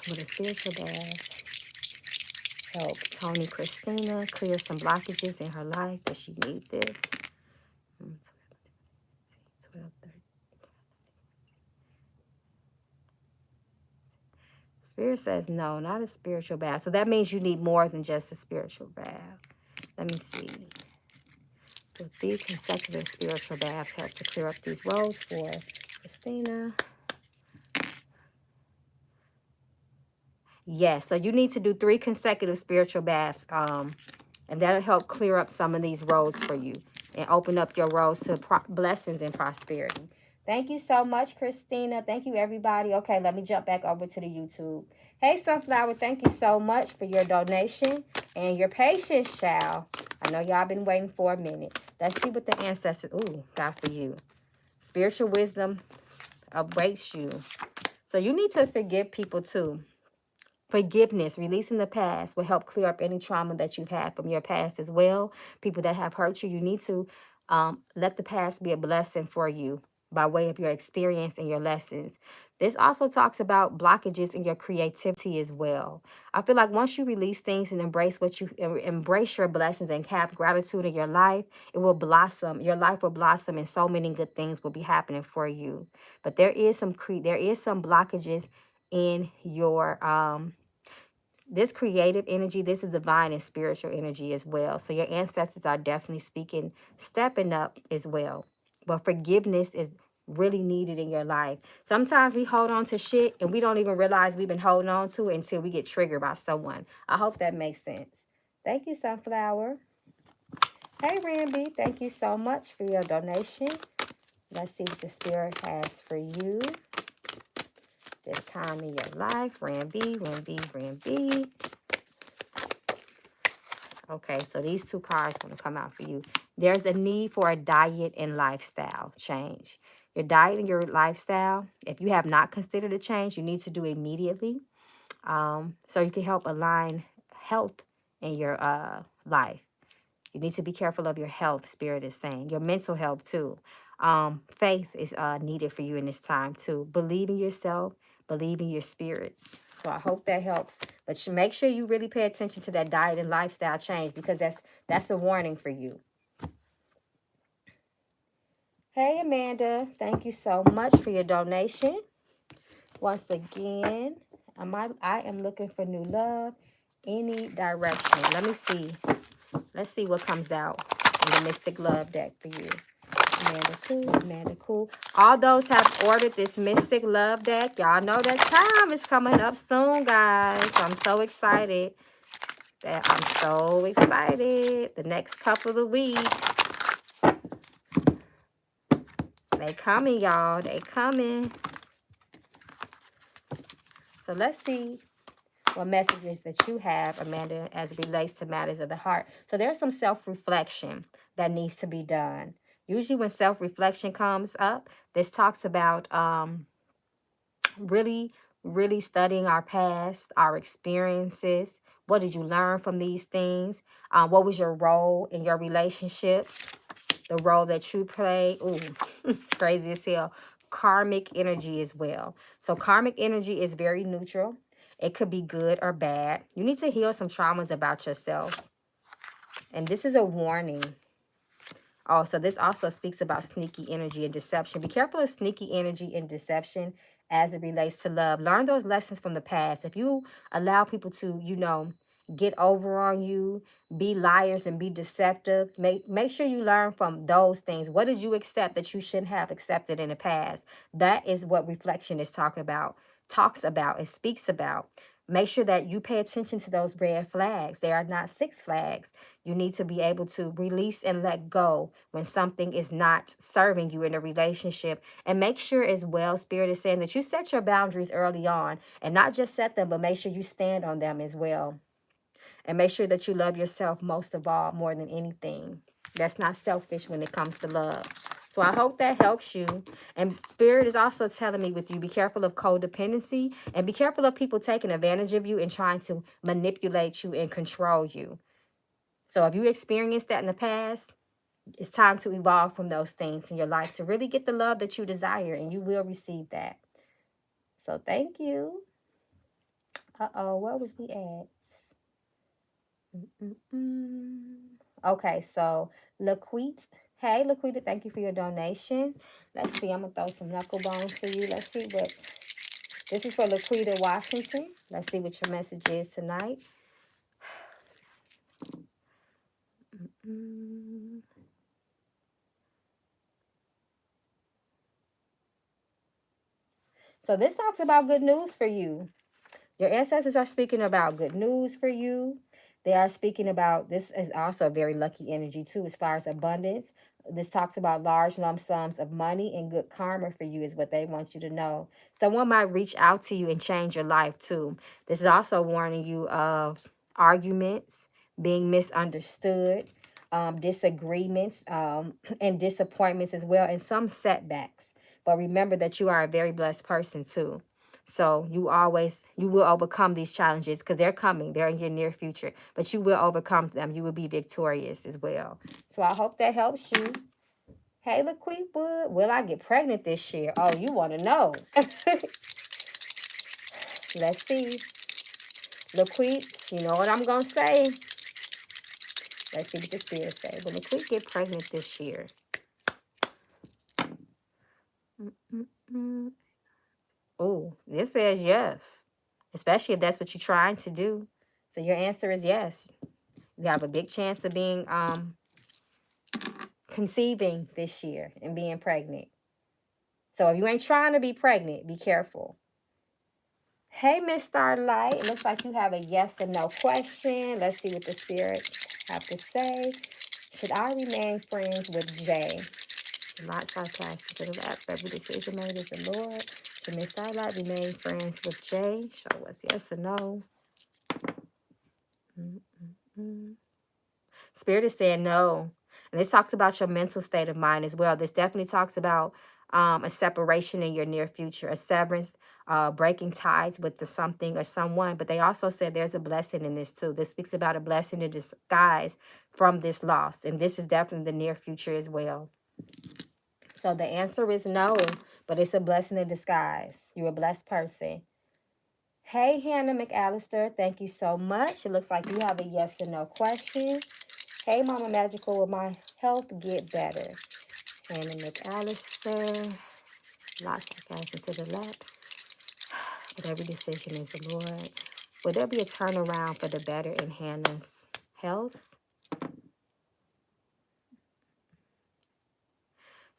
With a spiritual bath, help Tony Christina clear some blockages in her life. Does she need this? 12, 13. Spirit says no, not a spiritual bath. So that means you need more than just a spiritual bath. Let me see. With these consecutive spiritual baths help to clear up these roads for Christina. Yes, so you need to do 3 consecutive spiritual baths, and that'll help clear up some of these roads for you and open up your roads to blessings and prosperity. Thank you so much, Christina. Thank you, everybody. Okay, let me jump back over to the YouTube. Hey, Sunflower, thank you so much for your donation and your patience, child. I know y'all been waiting for a minute. Let's see what the ancestors, got for you. Spiritual wisdom awaits you. So you need to forgive people too. Forgiveness, releasing the past will help clear up any trauma that you've had from your past as well. People that have hurt you, you need to let the past be a blessing for you by way of your experience and your lessons. This also talks about blockages in your creativity as well. I feel like once you release things and embrace your blessings and have gratitude in your life, it will blossom. Your life will blossom and so many good things will be happening for you. But there is some blockages in your this creative energy. This is divine and spiritual energy as well. So your ancestors are definitely speaking, stepping up as well. But forgiveness is really needed in your life. Sometimes we hold on to shit and we don't even realize we've been holding on to it until we get triggered by someone. I hope that makes sense. Thank you, Sunflower. Hey, Ramby. Thank you so much for your donation. Let's see what the spirit has for you this time in your life. Ramby. Okay, so these 2 cards going to come out for you. There's a need for a diet and lifestyle change. Your diet and your lifestyle, if you have not considered a change, you need to do immediately. So you can help align health in your life. You need to be careful of your health, Spirit is saying. Your mental health, too. Faith is needed for you in this time, too. Believe in yourself. Believe in your spirits. So I hope that helps. But make sure you really pay attention to that diet and lifestyle change, because that's a warning for you. Hey, Amanda. Thank you so much for your donation. Once again, I am looking for new love. Any direction. Let me see. Let's see what comes out in the Mystic Love deck for you. Amanda Cool. All those have ordered this Mystic Love deck. Y'all know that time is coming up soon, guys. I'm so excited. The next couple of weeks. They coming, y'all. They coming. So let's see what messages that you have, Amanda, as it relates to matters of the heart. So there's some self-reflection that needs to be done. Usually when self-reflection comes up, this talks about really studying our past, our experiences. What did you learn from these things? What was your role in your relationships? The role that you play. Ooh, crazy as hell. Karmic energy as well. So karmic energy is very neutral. It could be good or bad. You need to heal some traumas about yourself. And this is a warning. Oh, so this also speaks about sneaky energy and deception. Be careful of sneaky energy and deception as it relates to love. Learn those lessons from the past. If you allow people to, get over on you, be liars and be deceptive, make sure you learn from those things. What did you accept that you shouldn't have accepted in the past? That is what reflection is talks about, and speaks about. Make sure that you pay attention to those red flags. They are not Six Flags. You need to be able to release and let go when something is not serving you in a relationship. And make sure as well, Spirit is saying, that you set your boundaries early on, and not just set them, but make sure you stand on them as well. And make sure that you love yourself most of all, more than anything. That's not selfish when it comes to love. So I hope that helps you. And Spirit is also telling me with you, be careful of codependency and be careful of people taking advantage of you and trying to manipulate you and control you. So if you experienced that in the past, it's time to evolve from those things in your life to really get the love that you desire, and you will receive that. So thank you. Uh-oh, where was we at? Okay, so Laquita. Hey, Laquita, thank you for your donation. Let's see, I'm going to throw some knuckle bones for you. Let's see what... This is for Laquita Washington. Let's see what your message is tonight. So this talks about good news for you. Your ancestors are speaking about good news for you. They are speaking about, this is also a very lucky energy too, as far as abundance. This talks about large lump sums of money and good karma for you is what they want you to know. Someone might reach out to you and change your life too. This is also warning you of arguments, being misunderstood, disagreements, and disappointments as well, and some setbacks. But remember that you are a very blessed person too. So you will overcome these challenges because they're coming. They're in your near future. But you will overcome them. You will be victorious as well. So I hope that helps you. Hey, LaQueen Wood, will I get pregnant this year? Oh, you want to know. Let's see. LaQueen, you know what I'm going to say. Let's see what the spirit says. Will LaQueen get pregnant this year? Oh, this says yes. Especially if that's what you're trying to do. So your answer is yes. You have a big chance of being conceiving this year and being pregnant. So if you ain't trying to be pregnant, be careful. Hey, Miss Starlight. It looks like you have a yes or no question. Let's see what the spirits have to say. Should I remain friends with Jay? Not sarcastic to the left. Every decision made is the Lord. Should Miss Starlight remain friends with Jay? Show us yes or no. Spirit is saying no. And this talks about your mental state of mind as well. This definitely talks about a separation in your near future, a severance, breaking ties with something or someone. But they also said there's a blessing in this too. This speaks about a blessing in disguise from this loss. And this is definitely the near future as well. So the answer is no, but it's a blessing in disguise. You're a blessed person. Hey, Hannah McAllister, thank you so much. It looks like you have a yes or no question. Hey, Mama Magical, will my health get better? Hannah McAllister. Lots of guys to the left. But every decision is the Lord. Will there be a turnaround for the better in Hannah's health?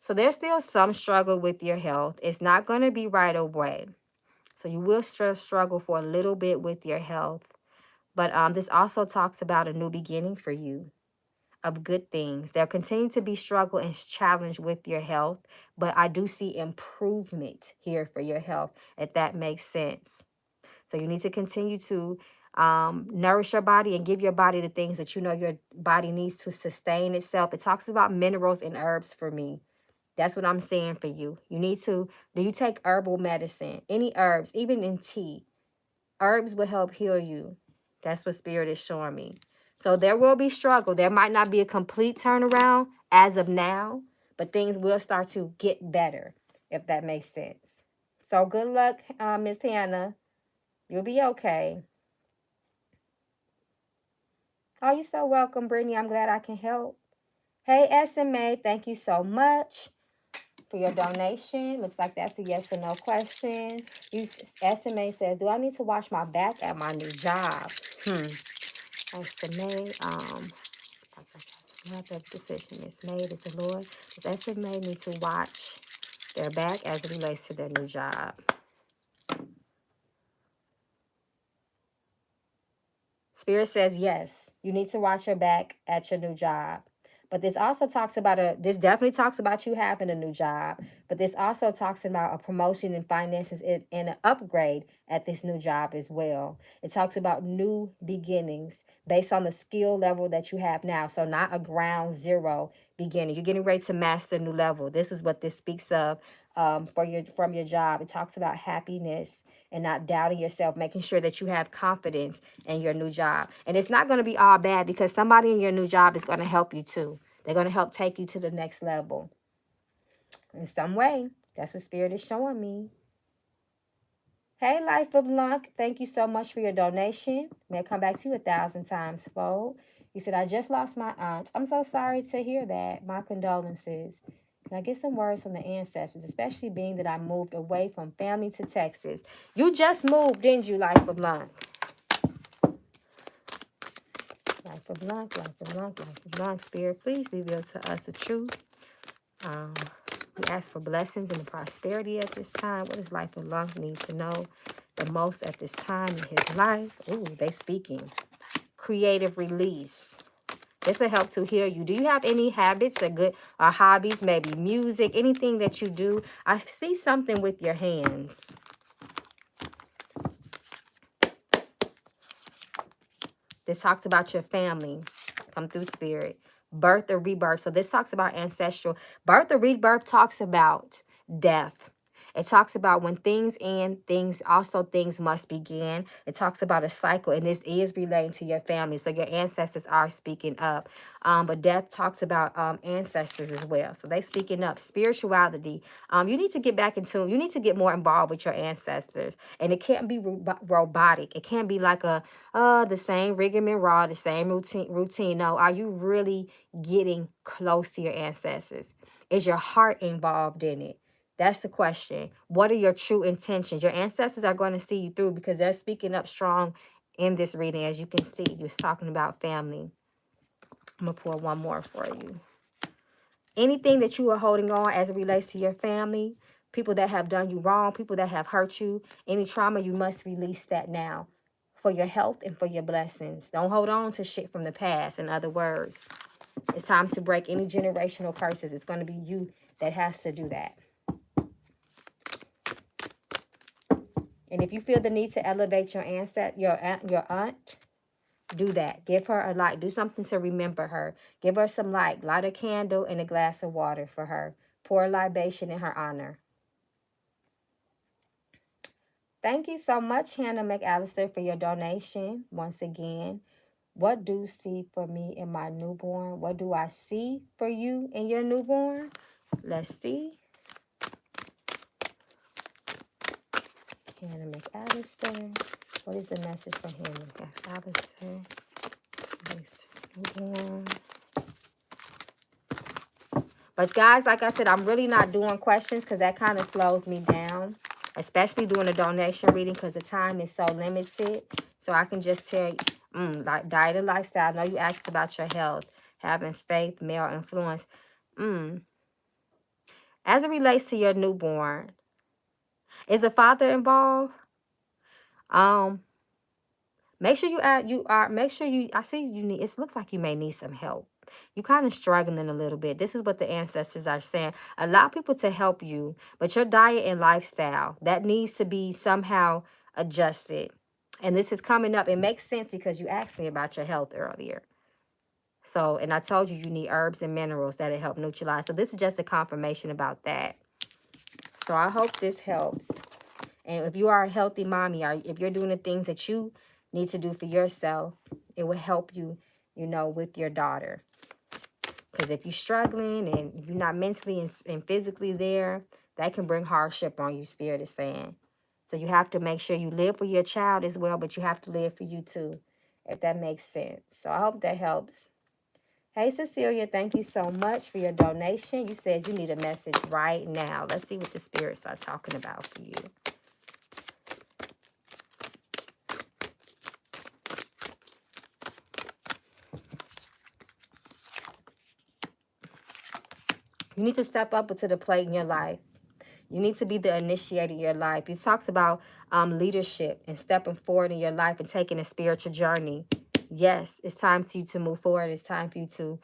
So there's still some struggle with your health. It's not going to be right away. So you will struggle for a little bit with your health. But this also talks about a new beginning for you of good things. There continue to be struggle and challenge with your health, but I do see improvement here for your health, if that makes sense. So you need to continue to nourish your body and give your body the things that you know your body needs to sustain itself. It talks about minerals and herbs for me. That's what I'm saying for you. You need to, do you take herbal medicine? Any herbs, even in tea? Herbs will help heal you. That's what Spirit is showing me. So there will be struggle. There might not be a complete turnaround as of now, but things will start to get better, if that makes sense. So good luck, Miss Hannah. You'll be okay. Oh, you're so welcome, Brittany. I'm glad I can help. Hey, SMA, thank you so much for your donation. Looks like that's a yes or no question. SMA says, do I need to wash my back at my new job? SMA, not that decision is made is the Lord. Does SMA need to watch their back as it relates to their new job? Spirit says yes. You need to watch your back at your new job. But this also talks about this definitely talks about you having a new job. But this also talks about a promotion in finances and an upgrade at this new job as well. It talks about new beginnings based on the skill level that you have now. So not a ground zero beginning. You're getting ready to master a new level. This is what this speaks of from your job. It talks about happiness and not doubting yourself, making sure that you have confidence in your new job. And it's not going to be all bad because somebody in your new job is going to help you too. They're going to help take you to the next level in some way. That's what Spirit is showing me. Hey, Life of Luck, thank you so much for your donation. May I come back to you 1,000 times fold. You said, I just lost my aunt. I'm so sorry to hear that. My condolences. Can I get some words from the ancestors, especially being that I moved away from family to Texas? You just moved, didn't you, Life of Luck? Life of Luck, Life of Luck, Life of Luck. Spirit, please reveal to us the truth. We ask for blessings and prosperity at this time. What does Life of Luck need to know the most at this time in his life? Ooh, they speaking. Creative release. This will help to heal you. Do you have any habits or hobbies, maybe music, anything that you do? I see something with your hands. This talks about your family. Come through, Spirit. Birth or rebirth. So this talks about ancestral. Birth or rebirth talks about death. It talks about when things end, things must begin. It talks about a cycle, and this is relating to your family. So your ancestors are speaking up. But death talks about ancestors as well. So they speaking up. Spirituality. You need to get back into, you need to get more involved with your ancestors. And it can't be robotic. It can't be like the same rigmarole, the same routine. No, are you really getting close to your ancestors? Is your heart involved in it? That's the question. What are your true intentions? Your ancestors are going to see you through because they're speaking up strong in this reading. As you can see, you're talking about family. I'm going to pour one more for you. Anything that you are holding on as it relates to your family, people that have done you wrong, people that have hurt you, any trauma, you must release that now for your health and for your blessings. Don't hold on to shit from the past. In other words, it's time to break any generational curses. It's going to be you that has to do that. And if you feel the need to elevate your your aunt, do that. Give her a light. Do something to remember her. Give her some light. Light a candle and a glass of water for her. Pour a libation in her honor. Thank you so much, Hannah McAllister, for your donation. Once again, what do you see for me in my newborn? What do I see for you in your newborn? Let's see. Hannah McAllister. What is the message for Hannah McAllister? But guys, like I said, I'm really not doing questions because that kind of slows me down, especially doing a donation reading because the time is so limited. So I can just tell you, like diet and lifestyle. I know you asked about your health, having faith, male influence. As it relates to your newborn, is the father involved? Make sure I see you need, it looks like you may need some help. You're kind of struggling a little bit. This is what the ancestors are saying. Allow people to help you, but your diet and lifestyle, that needs to be somehow adjusted. And this is coming up. It makes sense because you asked me about your health earlier. So, and I told you you need herbs and minerals that'll help neutralize. So this is just a confirmation about that. So I hope this helps. And if you are a healthy mommy, or if you're doing the things that you need to do for yourself, it will help you, with your daughter. Because if you're struggling and you're not mentally and physically there, that can bring hardship on you, Spirit is saying. So you have to make sure you live for your child as well, but you have to live for you too, if that makes sense. So I hope that helps. Hey, Cecilia, thank you so much for your donation. You said you need a message right now. Let's see what the spirits are talking about for you. You need to step up to the plate in your life. You need to be the initiator in your life. It talks about leadership and stepping forward in your life and taking a spiritual journey. Yes, it's time for you to move forward. It's time for you to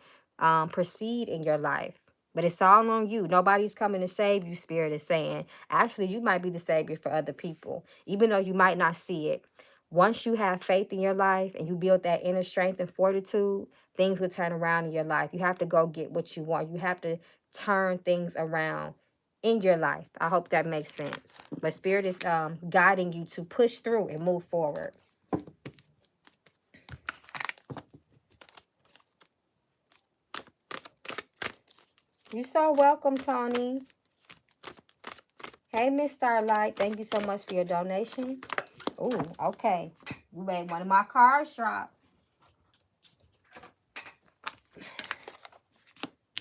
proceed in your life. But it's all on you. Nobody's coming to save you, Spirit is saying. Actually, you might be the savior for other people, even though you might not see it. Once you have faith in your life and you build that inner strength and fortitude, things will turn around in your life. You have to go get what you want. You have to turn things around in your life. I hope that makes sense. But Spirit is guiding you to push through and move forward. You're so welcome, Tony. Hey, Miss Starlight. Thank you so much for your donation. Ooh, okay. You made one of my cards drop.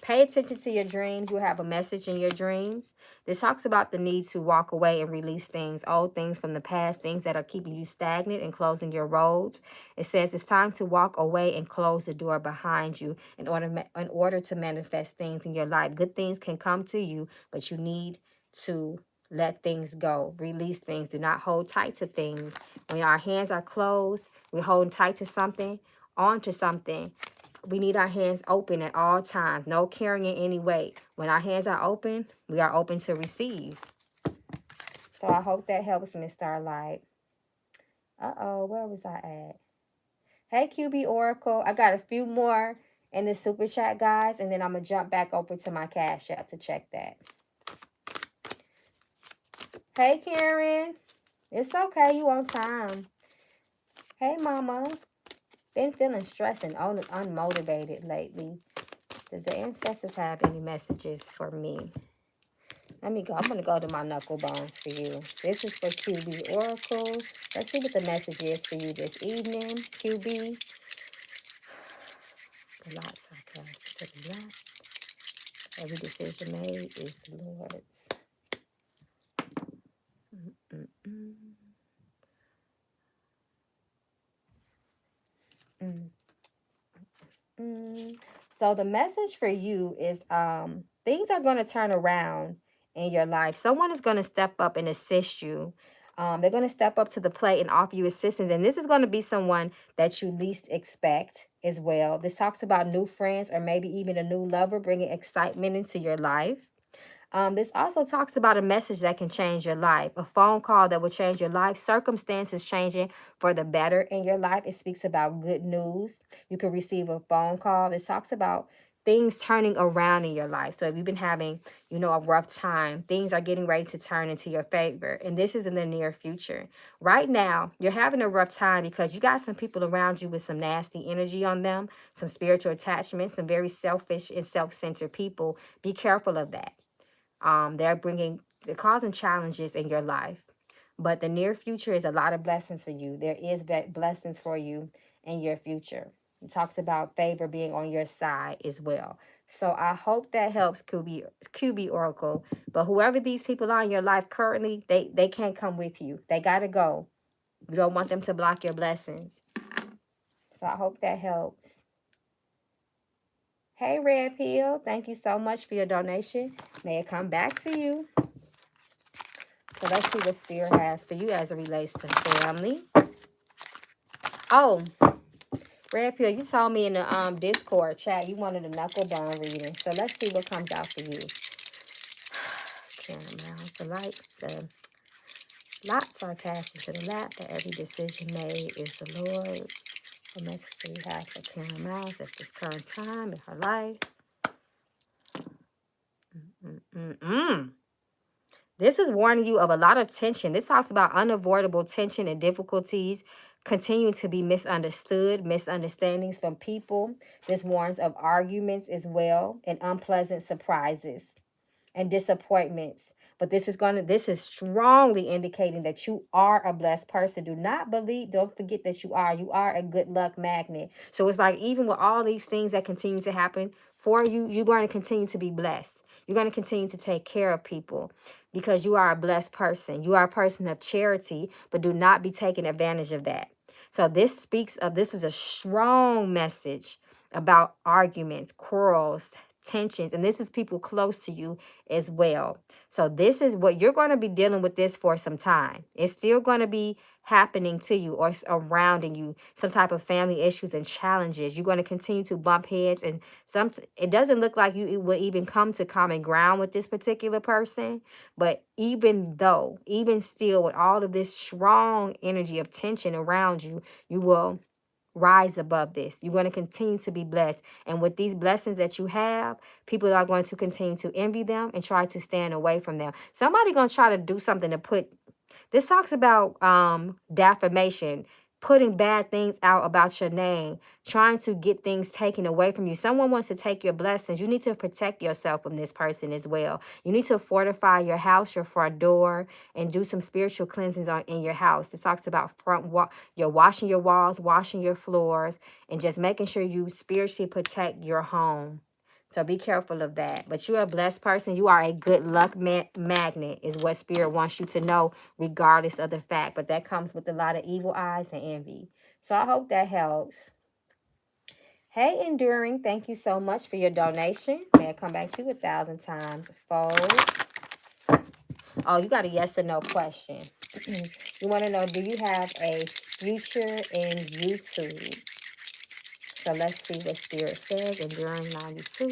Pay attention to your dreams. You have a message in your dreams. This talks about the need to walk away and release things, old things from the past, things that are keeping you stagnant and closing your roads. It says it's time to walk away and close the door behind you in order to manifest things in your life. Good things can come to you, but you need to let things go. Release things. Do not hold tight to things. When our hands are closed, we're holding tight to something, onto something. We need our hands open at all times. No carrying any weight. When our hands are open, we are open to receive. So I hope that helps, Miss Starlight. Uh-oh, where was I at? Hey, QB Oracle. I got a few more in the Super Chat, guys, and then I'm going to jump back over to my Cash App to check that. Hey, Karen. It's okay. You on time. Hey, Mama. Been feeling stressed and unmotivated lately. Does the ancestors have any messages for me? Let me go. I'm going to go to my knuckle bones for you. This is for QB Oracle. Let's see what the message is for you this evening, QB. The lot sarcastic to the left. Every decision made is the Lord's. So the message for you is things are going to turn around in your life. Someone is going to step up and assist you. They're going to step up to the plate and offer you assistance. And this is going to be someone that you least expect as well. This talks about new friends or maybe even a new lover bringing excitement into your life. This also talks about a message that can change your life, a phone call that will change your life, circumstances changing for the better in your life. It speaks about good news. You can receive a phone call. This talks about things turning around in your life. So if you've been having, a rough time, things are getting ready to turn into your favor. And this is in the near future. Right now, you're having a rough time because you got some people around you with some nasty energy on them, some spiritual attachments, some very selfish and self-centered people. Be careful of that. They're causing challenges in your life. But the near future is a lot of blessings for you. There is blessings for you in your future. It talks about favor being on your side as well. So I hope that helps, QB Oracle. But whoever these people are in your life currently, they can't come with you. They got to go. You don't want them to block your blessings. So I hope that helps. Hey, Red Pill. Thank you so much for your donation. May it come back to you. So let's see what Spirit has for you as it relates to family. Oh, Red Pill, you told me in the Discord chat you wanted a knuckle bone reading. So let's see what comes out for you. The light, the lot sarcastic to the lap, that every decision made is the Lord. The message that you have for Karen Mouse at this current time in her life. This is warning you of a lot of tension. This talks about unavoidable tension and difficulties continuing to be misunderstood, misunderstandings from people. This warns of arguments as well and unpleasant surprises and disappointments. But this is strongly indicating that you are a blessed person. Don't forget that you are a good luck magnet. So it's like even with all these things that continue to happen for you, you're going to continue to be blessed. You're going to continue to take care of people because you are a blessed person. You are a person of charity, but do not be taking advantage of that. So this is a strong message about arguments, quarrels, tensions, and this is people close to you as well. So this is what you're going to be dealing with this for some time. It's still going to be happening to you or surrounding you, some type of family issues and challenges. You're going to continue to bump heads, and it doesn't look like you will even come to common ground with this particular person. But even still, with all of this strong energy of tension around you, you will rise above this. You're going to continue to be blessed. And with these blessings that you have, people are going to continue to envy them and try to stand away from them. Somebody going to try to do something to put, this talks about defamation, putting bad things out about your name, trying to get things taken away from you. Someone wants to take your blessings. You need to protect yourself from this person as well. You need to fortify your house, your front door, and do some spiritual cleansings in your house. It talks about you're washing your walls, washing your floors, and just making sure you spiritually protect your home. So be careful of that. But you're a blessed person. You are a good luck magnet is what Spirit wants you to know, regardless of the fact. But that comes with a lot of evil eyes and envy. So I hope that helps. Hey, Enduring, thank you so much for your donation. May I come back to you 1,000 times fold. Oh, you got a yes or no question. You want to know, do you have a future in YouTube? So let's see what Spirit says. Enduring 92.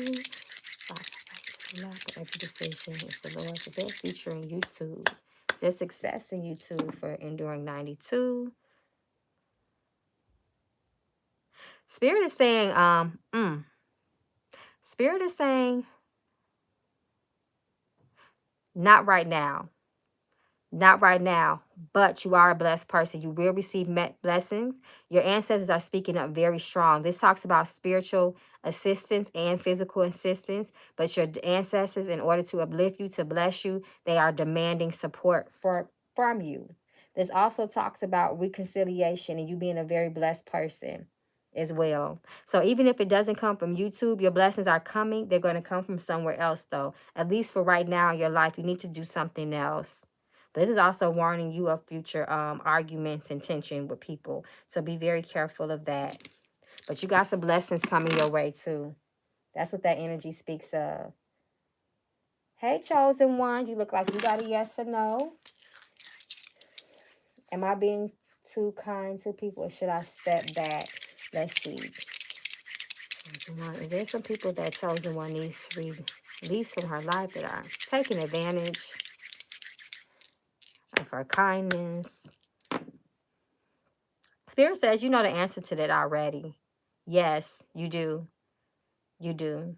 Every decision is the Lord's. Is there a future in YouTube? Is there success in YouTube for Enduring 92? Spirit is saying, Spirit is saying, not right now. Not right now, but you are a blessed person. You will receive blessings. Your ancestors are speaking up very strong. This talks about spiritual assistance and physical assistance, but your ancestors, in order to uplift you, to bless you, they are demanding support from you. This also talks about reconciliation and you being a very blessed person as well. So even if it doesn't come from YouTube, your blessings are coming. They're going to come from somewhere else, though. At least for right now in your life, you need to do something else. But this is also warning you of future arguments and tension with people. So be very careful of that. But you got some blessings coming your way too. That's what that energy speaks of. Hey, chosen one. You look like you got a yes or no. Am I being too kind to people or should I step back? Let's see. Is there some people that chosen one needs to release from her life that are taking advantage of her kindness? Spirit says you know the answer to that already. Yes, you do. You do.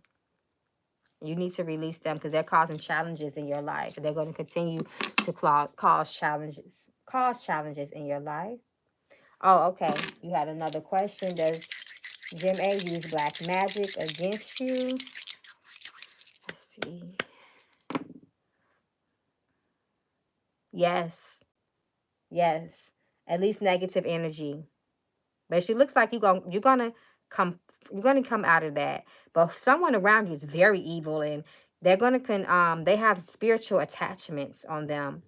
You need to release them because they're causing challenges in your life. They're going to continue to cause challenges in your life. Oh, okay. You had another question. Does Jim A use black magic against you? Let's see. Yes. Yes. At least negative energy. But she looks like you're gonna come out of that. But someone around you is very evil, and they're gonna they have spiritual attachments on them.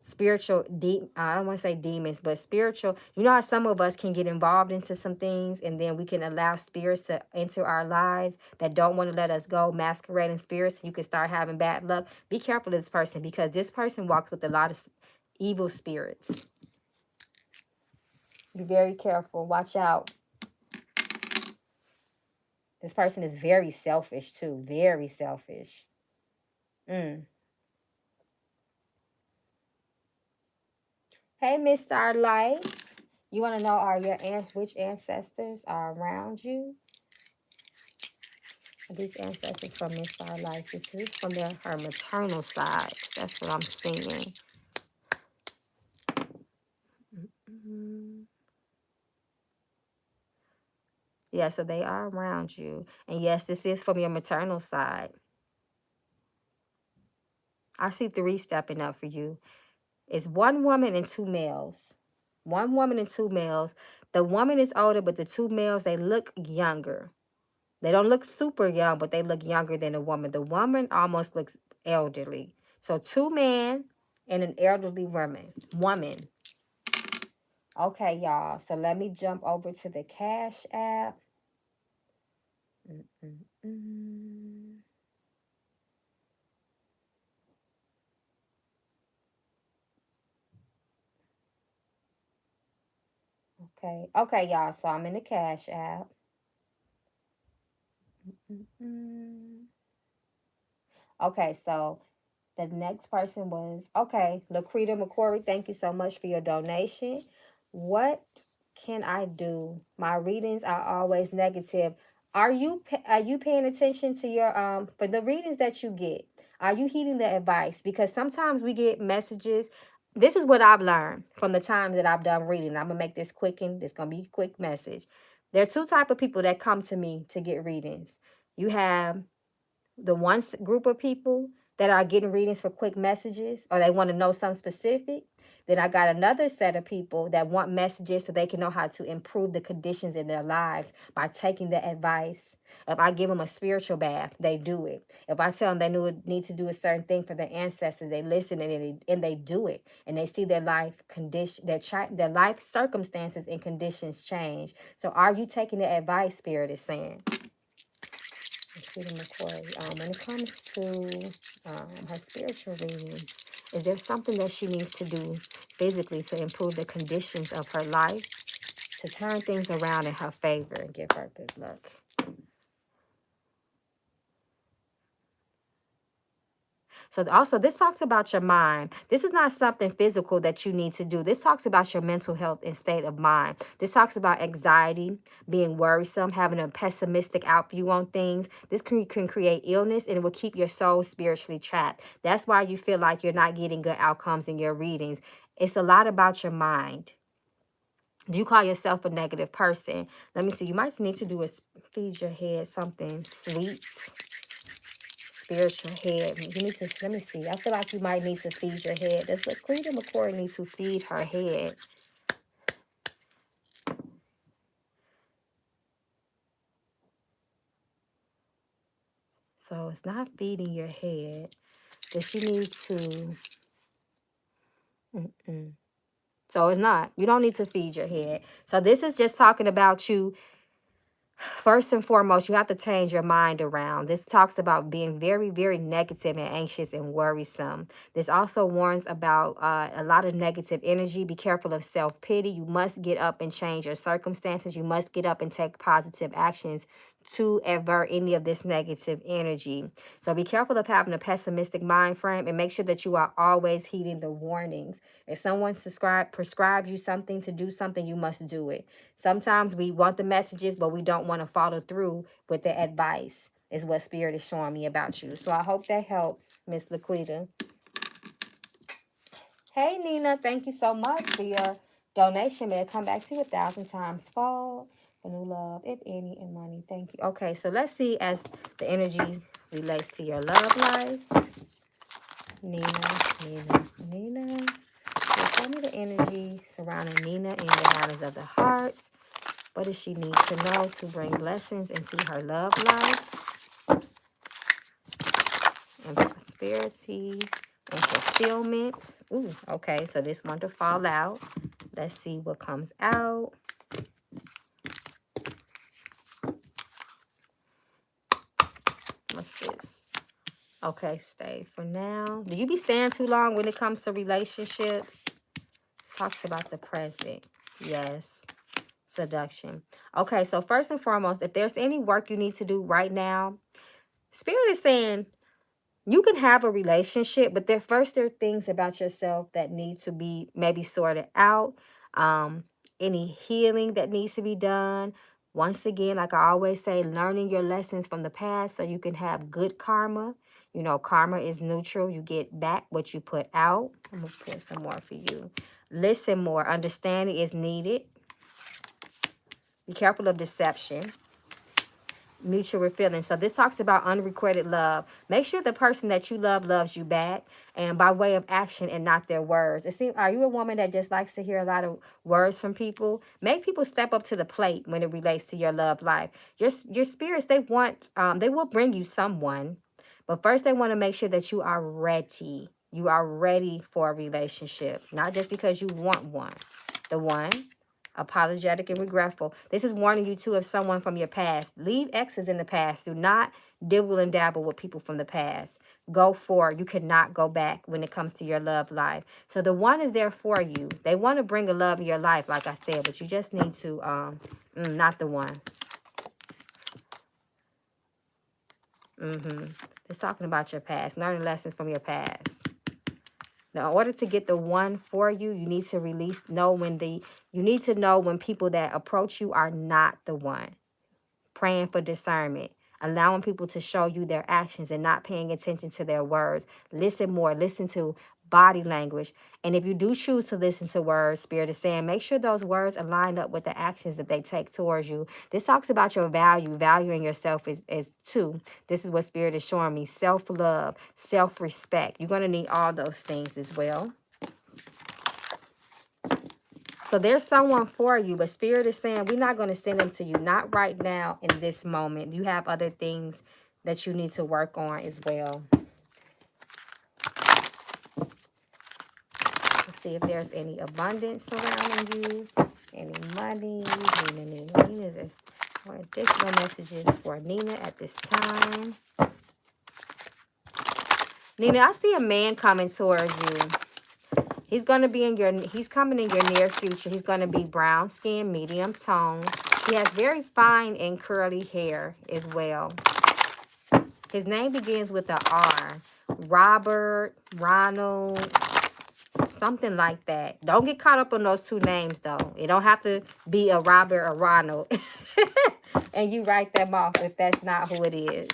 I don't want to say demons, but spiritual. You know how some of us can get involved into some things, and then we can allow spirits to enter our lives that don't want to let us go, masquerading spirits. You can start having bad luck. Be careful of this person because this person walks with a lot of evil spirits. Be very careful. Watch out. This person is very selfish too. Very selfish. Hey, Miss Starlight. You want to know which ancestors are around you? Are these ancestors from Miss Starlight? This is from her maternal side. That's what I'm seeing. Yeah, so they are around you. And yes, this is from your maternal side. I see 3 stepping up for you. It's 1 woman and 2 males. 1 woman and 2 males. The woman is older, but the 2 males, they look younger. They don't look super young, but they look younger than the woman. The woman almost looks elderly. So 2 men and an elderly woman. Okay, y'all. So let me jump over to the Cash App. Okay. Okay, y'all. So I'm in the Cash App. Okay, so the next person was, okay, Laquita McCory, thank you so much for your donation. What can I do? My readings are always negative. Are you paying attention to your for the readings that you get? Are you heeding the advice? Because sometimes we get messages. This is what I've learned from the time that I've done reading. I'm gonna make this quick, and this gonna be a quick message. There are two type of people that come to me to get readings. You have the group of people that are getting readings for quick messages, or they want to know something specific. Then I got another set of people that want messages so they can know how to improve the conditions in their lives by taking the advice. If I give them a spiritual bath, they do it. If I tell them they need to do a certain thing for their ancestors, they listen and they do it, and they see their life condition, their life circumstances and conditions change. So, are you taking the advice? Spirit is saying. When it comes to her spiritual reading, is there something that she needs to do physically to improve the conditions of her life, to turn things around in her favor and give her good luck? So also, this talks about your mind. This is not something physical that you need to do. This talks about your mental health and state of mind. This talks about anxiety, being worrisome, having a pessimistic outview on things. This can create illness, and it will keep your soul spiritually trapped. That's why you feel like you're not getting good outcomes in your readings. It's a lot about your mind. Do you call yourself a negative person? Let me see. You might need to do is feed your head something sweet. Spiritual head. You need to, let me see. I feel like you might need to feed your head. Does Laquita McCoy need to feed her head? So it's not feeding your head. Does she need to? So it's not. You don't need to feed your head. So this is just talking about you. First and foremost, you have to change your mind around. This talks about being very, very negative and anxious and worrisome. This also warns about a lot of negative energy. Be careful of self-pity. You must get up and change your circumstances. You must get up and take positive actions to avert any of this negative energy. So be careful of having a pessimistic mind frame, and make sure that you are always heeding the warnings. If someone prescribes you something to do something, you must do it. Sometimes we want the messages, but we don't want to follow through with the advice, is what Spirit is showing me about you. So I hope that helps, Miss Laquita. Hey, Nina, thank you so much for your donation. May it come back to you 1,000 times fold. For new love, if any, and money. Thank you. Okay, so let's see as the energy relates to your love life. Nina. Tell me the energy surrounding Nina in the matters of the heart. What does she need to know to bring blessings into her love life and prosperity and fulfillment? Ooh, okay, so this one to fall out. Let's see what comes out. What's this? Okay, stay for now. Do you be staying too long when it comes to relationships? Talks about the present. Yes. Seduction. Okay, so first and foremost, if there's any work you need to do right now, Spirit is saying you can have a relationship, but there are things about yourself that need to be maybe sorted out. Any healing that needs to be done. Once again, like I always say, learning your lessons from the past so you can have good karma. You know, karma is neutral. You get back what you put out. I'm going to put some more for you. Listen more. Understanding is needed. Be careful of deception. Mutual feelings. So this talks about unrequited love. Make sure the person that you love loves you back, and by way of action and not their words. Are you a woman that just likes to hear a lot of words from people? Make people step up to the plate when it relates to your love life. Your spirits, they will bring you someone, but first they want to make sure that you are ready. You are ready for a relationship, not just because you want the one. apologetic and regretful. This is warning you too of someone from your past. Leave exes in the past. Do not dibble and dabble with people from the past. Go forward. You cannot go back when it comes to your love life. So the one is there for you. They want to bring a love in your life, like I said, but you just need to, not the one. It's talking about your past, learning lessons from your past. Now, in order to get the one for you, you need to you need to know when people that approach you are not the one. Praying for discernment, allowing people to show you their actions and not paying attention to their words. Listen more, listen to body language. And if you do choose to listen to words, Spirit is saying, make sure those words align up with the actions that they take towards you. This talks about your value. Valuing yourself is too. This is what Spirit is showing me. Self-love, self-respect. You're going to need all those things as well. So there's someone for you, but Spirit is saying we're not going to send them to you. Not right now in this moment. You have other things that you need to work on as well. Let's see if there's any abundance surrounding you. Any money. Nina. There's more additional messages for Nina at this time. Nina, I see a man coming towards you. He's coming in your near future. He's going to be brown skin, medium tone. He has very fine and curly hair as well. His name begins with an R. Robert, Ronald, something like that. Don't get caught up on those two names, though. It don't have to be a Robert or Ronald. And you write them off if that's not who it is.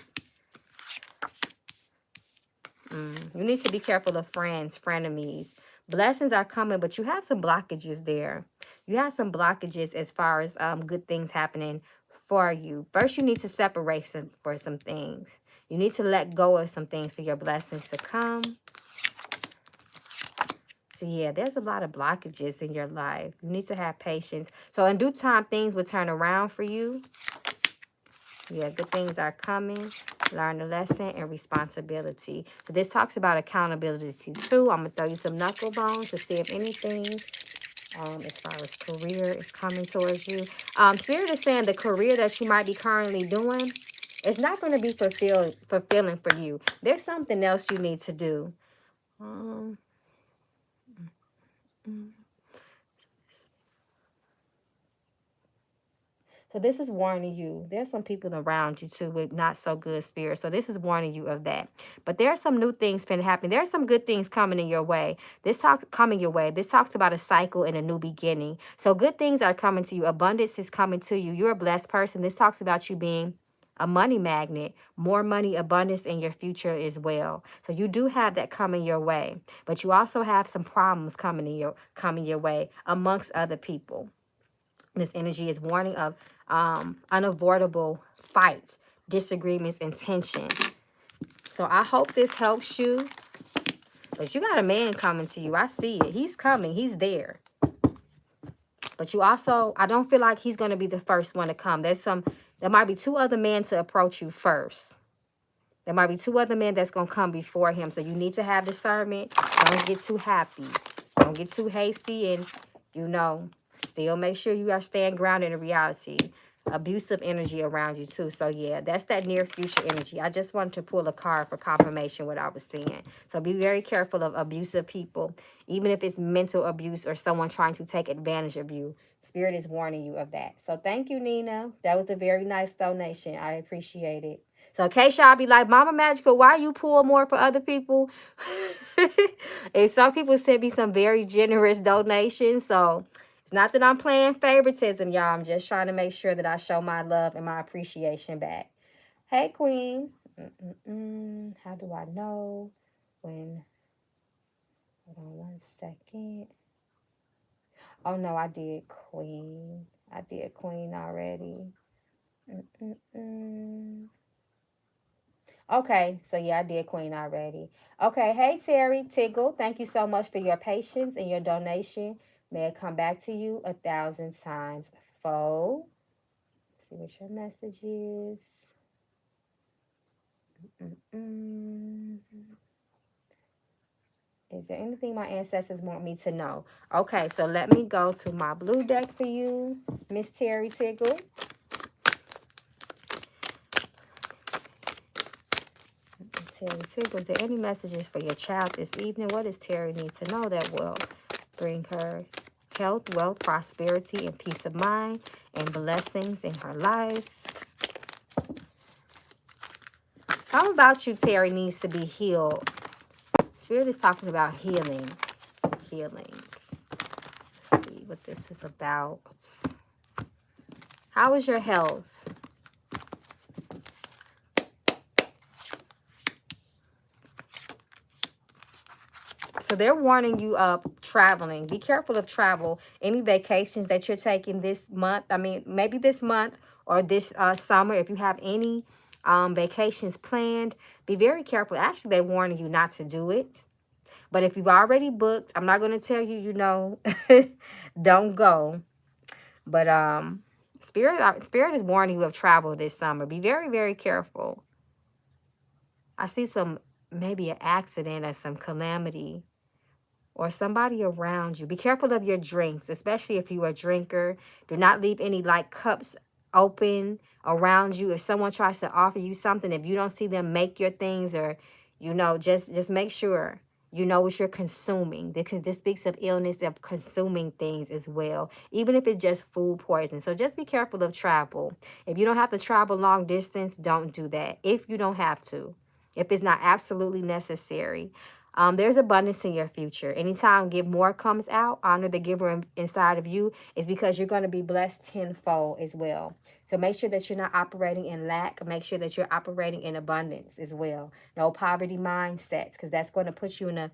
You need to be careful of friends, frenemies. Blessings are coming, but you have some blockages there. You have some blockages as far as good things happening for you. First, you need to separate for some things. You need to let go of some things for your blessings to come. So, yeah, there's a lot of blockages in your life. You need to have patience. So, in due time, things will turn around for you. Yeah, good things are coming. Learn the lesson and responsibility. So this talks about accountability too. I'm going to throw you some knuckle bones to see if anything as far as career is coming towards you. Spirit is saying the career that you might be currently doing, it's not going to be fulfilling for you. There's something else you need to do. So this is warning you. There's some people around you too with not so good spirits. So this is warning you of that. But there are some new things finna happen. There are some good things coming in your way. This talks about a cycle and a new beginning. So good things are coming to you. Abundance is coming to you. You're a blessed person. This talks about you being a money magnet, more money, abundance in your future as well. So you do have that coming your way. But you also have some problems coming your way amongst other people. This energy is warning of unavoidable fights, disagreements, and tension. So I hope this helps you. But you got a man coming to you. I see it. He's coming. He's there. But you also, I don't feel like he's going to be the first one to come. There might be two other men to approach you first. There might be two other men that's going to come before him. So you need to have discernment. Don't get too happy. Don't get too hasty and, still make sure you are staying grounded in reality. Abusive energy around you too. So yeah, that's that near future energy. I just wanted to pull a card for confirmation what I was seeing. So be very careful of abusive people, even if it's mental abuse or someone trying to take advantage of you. Spirit is warning you of that. So thank you, Nina. That was a very nice donation. I appreciate it. So in case y'all be like, Mama Magical, why you pull more for other people? And some people sent me some very generous donations. So it's not that I'm playing favoritism, y'all. I'm just trying to make sure that I show my love and my appreciation back. Hey, Queen. How do I know when? Hold on one second. Oh, no, I did Queen. I did Queen already. Okay, so yeah, I did Queen already. Okay, hey, Terry Tiggle. Thank you so much for your patience and your donation. May it come back to you 1,000 times fold. See what your message is. Is there anything my ancestors want me to know? Okay, so let me go to my blue deck for you, Miss Terry Tickle. Terry Tickle, is there any messages for your child this evening? What does Terry need to know that will bring her health, wealth, prosperity, and peace of mind, and blessings in her life? Something about you, Terry, needs to be healed. Spirit is talking about healing. Healing. Let's see what this is about. How is your health? So they're warning you of traveling. Be careful of travel. Any vacations that you're taking this month. I mean, maybe this month or this summer. If you have any vacations planned, be very careful. Actually, they're warning you not to do it. But if you've already booked, I'm not going to tell you, you know, don't go. But Spirit is warning you of travel this summer. Be very, very careful. I see maybe an accident or some calamity or somebody around you. Be careful of your drinks, especially if you're a drinker. Do not leave any cups open around you. If someone tries to offer you something, if you don't see them make your things, or just make sure you know what you're consuming. This speaks of illness, of consuming things as well, even if it's just food poisoning. So just be careful of travel. If you don't have to travel long distance, don't do that. If you don't have to, if it's not absolutely necessary. There's abundance in your future. Anytime give more comes out, honor the giver inside of you, is because you're going to be blessed tenfold as well. So make sure that you're not operating in lack. Make sure that you're operating in abundance as well. No poverty mindsets, because that's going to put you in a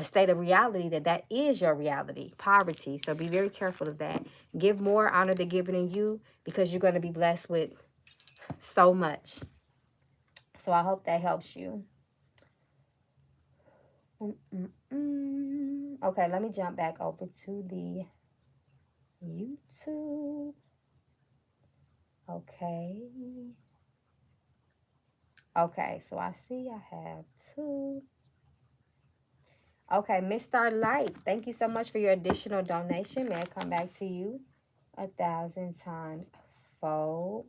state of reality that is your reality, poverty. So be very careful of that. Give more, honor the giver in you, because you're going to be blessed with so much. So I hope that helps you. Okay, let me jump back over to the YouTube. Okay, so I see I have 2. Okay, Miss Starlight, thank you so much for your additional donation. May I come back to you 1,000 times fold?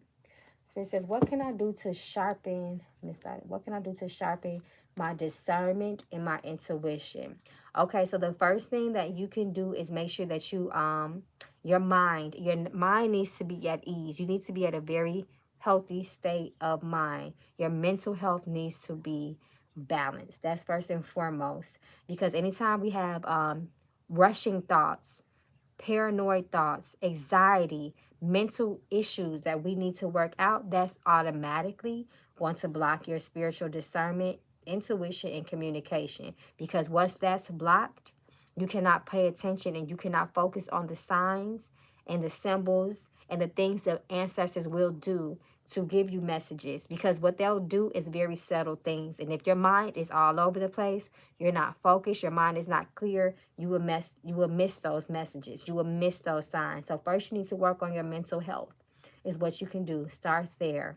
Spirit says, what can I do to sharpen, Miss Starlight, what can I do to sharpen my discernment and my intuition? Okay, so the first thing that you can do is make sure that your mind needs to be at ease. You need to be at a very healthy state of mind. Your mental health needs to be balanced. That's first and foremost, because anytime we have rushing thoughts, paranoid thoughts, anxiety, mental issues that we need to work out, that's automatically going to block your spiritual discernment, intuition, and communication. Because once that's blocked, you cannot pay attention and you cannot focus on the signs and the symbols and the things that ancestors will do to give you messages. Because what they'll do is very subtle things. And if your mind is all over the place, you're not focused, your mind is not clear, you will miss those messages. You will miss those signs. So first you need to work on your mental health, is what you can do. Start there.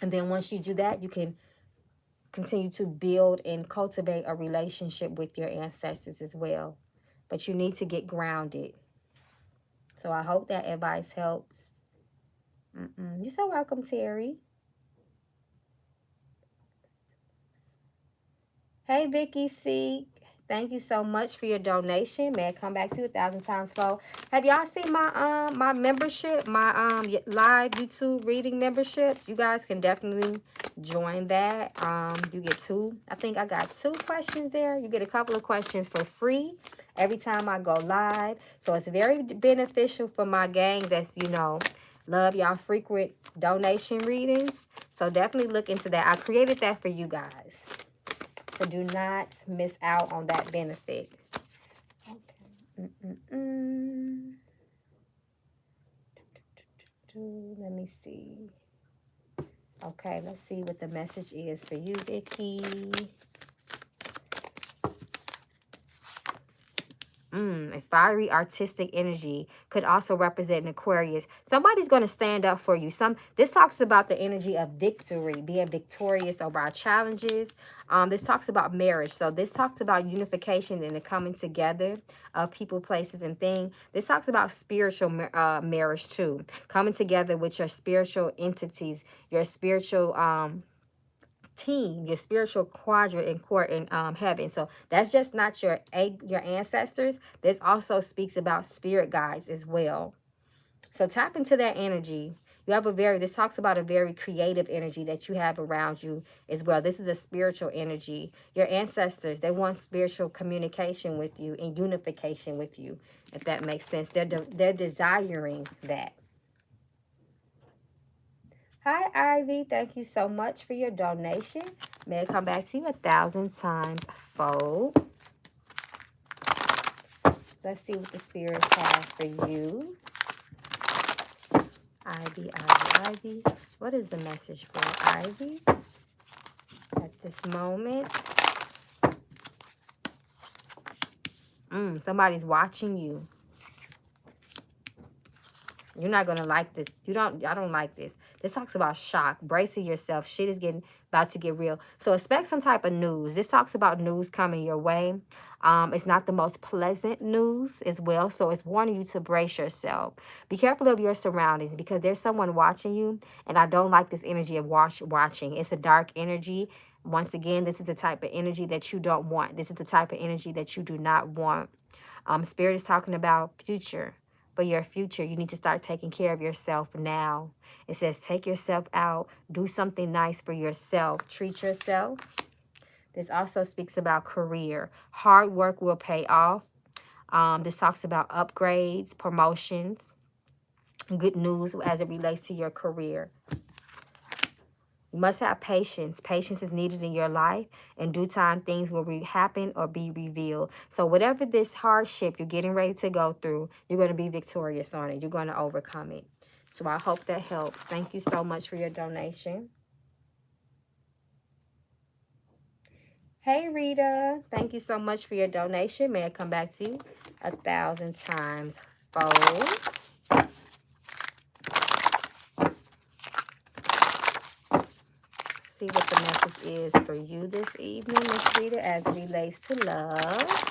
And then once you do that, you can continue to build and cultivate a relationship with your ancestors as well. But you need to get grounded. So I hope that advice helps. You're so welcome, Terry. Hey, Vicky C. Thank you so much for your donation. May I come back to you 1,000 times fold? Have y'all seen my my membership, my live YouTube reading memberships? You guys can definitely join that. You get 2. I think I got 2 questions there. You get a couple of questions for free every time I go live. So it's very beneficial for my gang that's, love y'all frequent donation readings. So definitely look into that. I created that for you guys. So do not miss out on that benefit. Okay. Let me see. Okay, let's see what the message is for you, Vicky. A fiery artistic energy could also represent an Aquarius. Somebody's going to stand up for you. This talks about the energy of victory, being victorious over our challenges. This talks about marriage. So this talks about unification and the coming together of people, places, and things. This talks about spiritual marriage too. Coming together with your spiritual entities, your spiritual team, your spiritual quadrant in court in heaven. So that's just not your ancestors. This also speaks about spirit guides as well. So tap into that energy. You have this talks about a very creative energy that you have around you as well. This is a spiritual energy. Your ancestors, they want spiritual communication with you and unification with you, if that makes sense. They're desiring that. Hi, Ivy. Thank you so much for your donation. May I come back to you 1,000 times fold. Let's see what the spirits have for you. Ivy, Ivy, Ivy. What is the message for Ivy at this moment? Somebody's watching you. You're not going to like this. I don't like this. This talks about shock. Bracing yourself. Shit is about to get real. So expect some type of news. This talks about news coming your way. It's not the most pleasant news as well. So it's warning you to brace yourself. Be careful of your surroundings because there's someone watching you. And I don't like this energy of watching. It's a dark energy. Once again, this is the type of energy that you don't want. This is the type of energy that you do not want. Spirit is talking about future. For your future, you need to start taking care of yourself now. It says take yourself out. Do something nice for yourself. Treat yourself. This also speaks about career. Hard work will pay off. This talks about upgrades, promotions, good news as it relates to your career. You must have patience. Patience is needed in your life. In due time, things will happen or be revealed. So whatever this hardship you're getting ready to go through, you're going to be victorious on it. You're going to overcome it. So I hope that helps. Thank you so much for your donation. Hey, Rita. Thank you so much for your donation. May I come back to you 1,000 times fold. See what the message is for you this evening, Miss Rita, as it relates to love.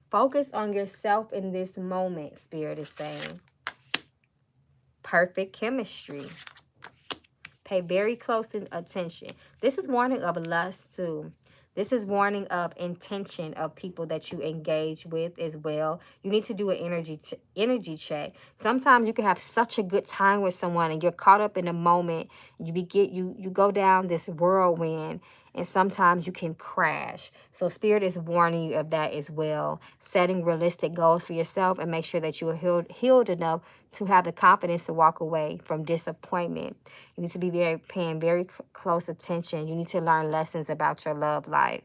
Focus on yourself in this moment, Spirit is saying. Perfect chemistry. Pay very close attention. This is warning of lust too. This is warning of intention of people that you engage with as well. You need to do an energy check. Sometimes you can have such a good time with someone and you're caught up in the moment. You go down this whirlwind and sometimes you can crash. So Spirit is warning you of that as well. Setting realistic goals for yourself and make sure that you are healed enough to have the confidence to walk away from disappointment. You need to be paying very close attention. You need to learn lessons about your love life.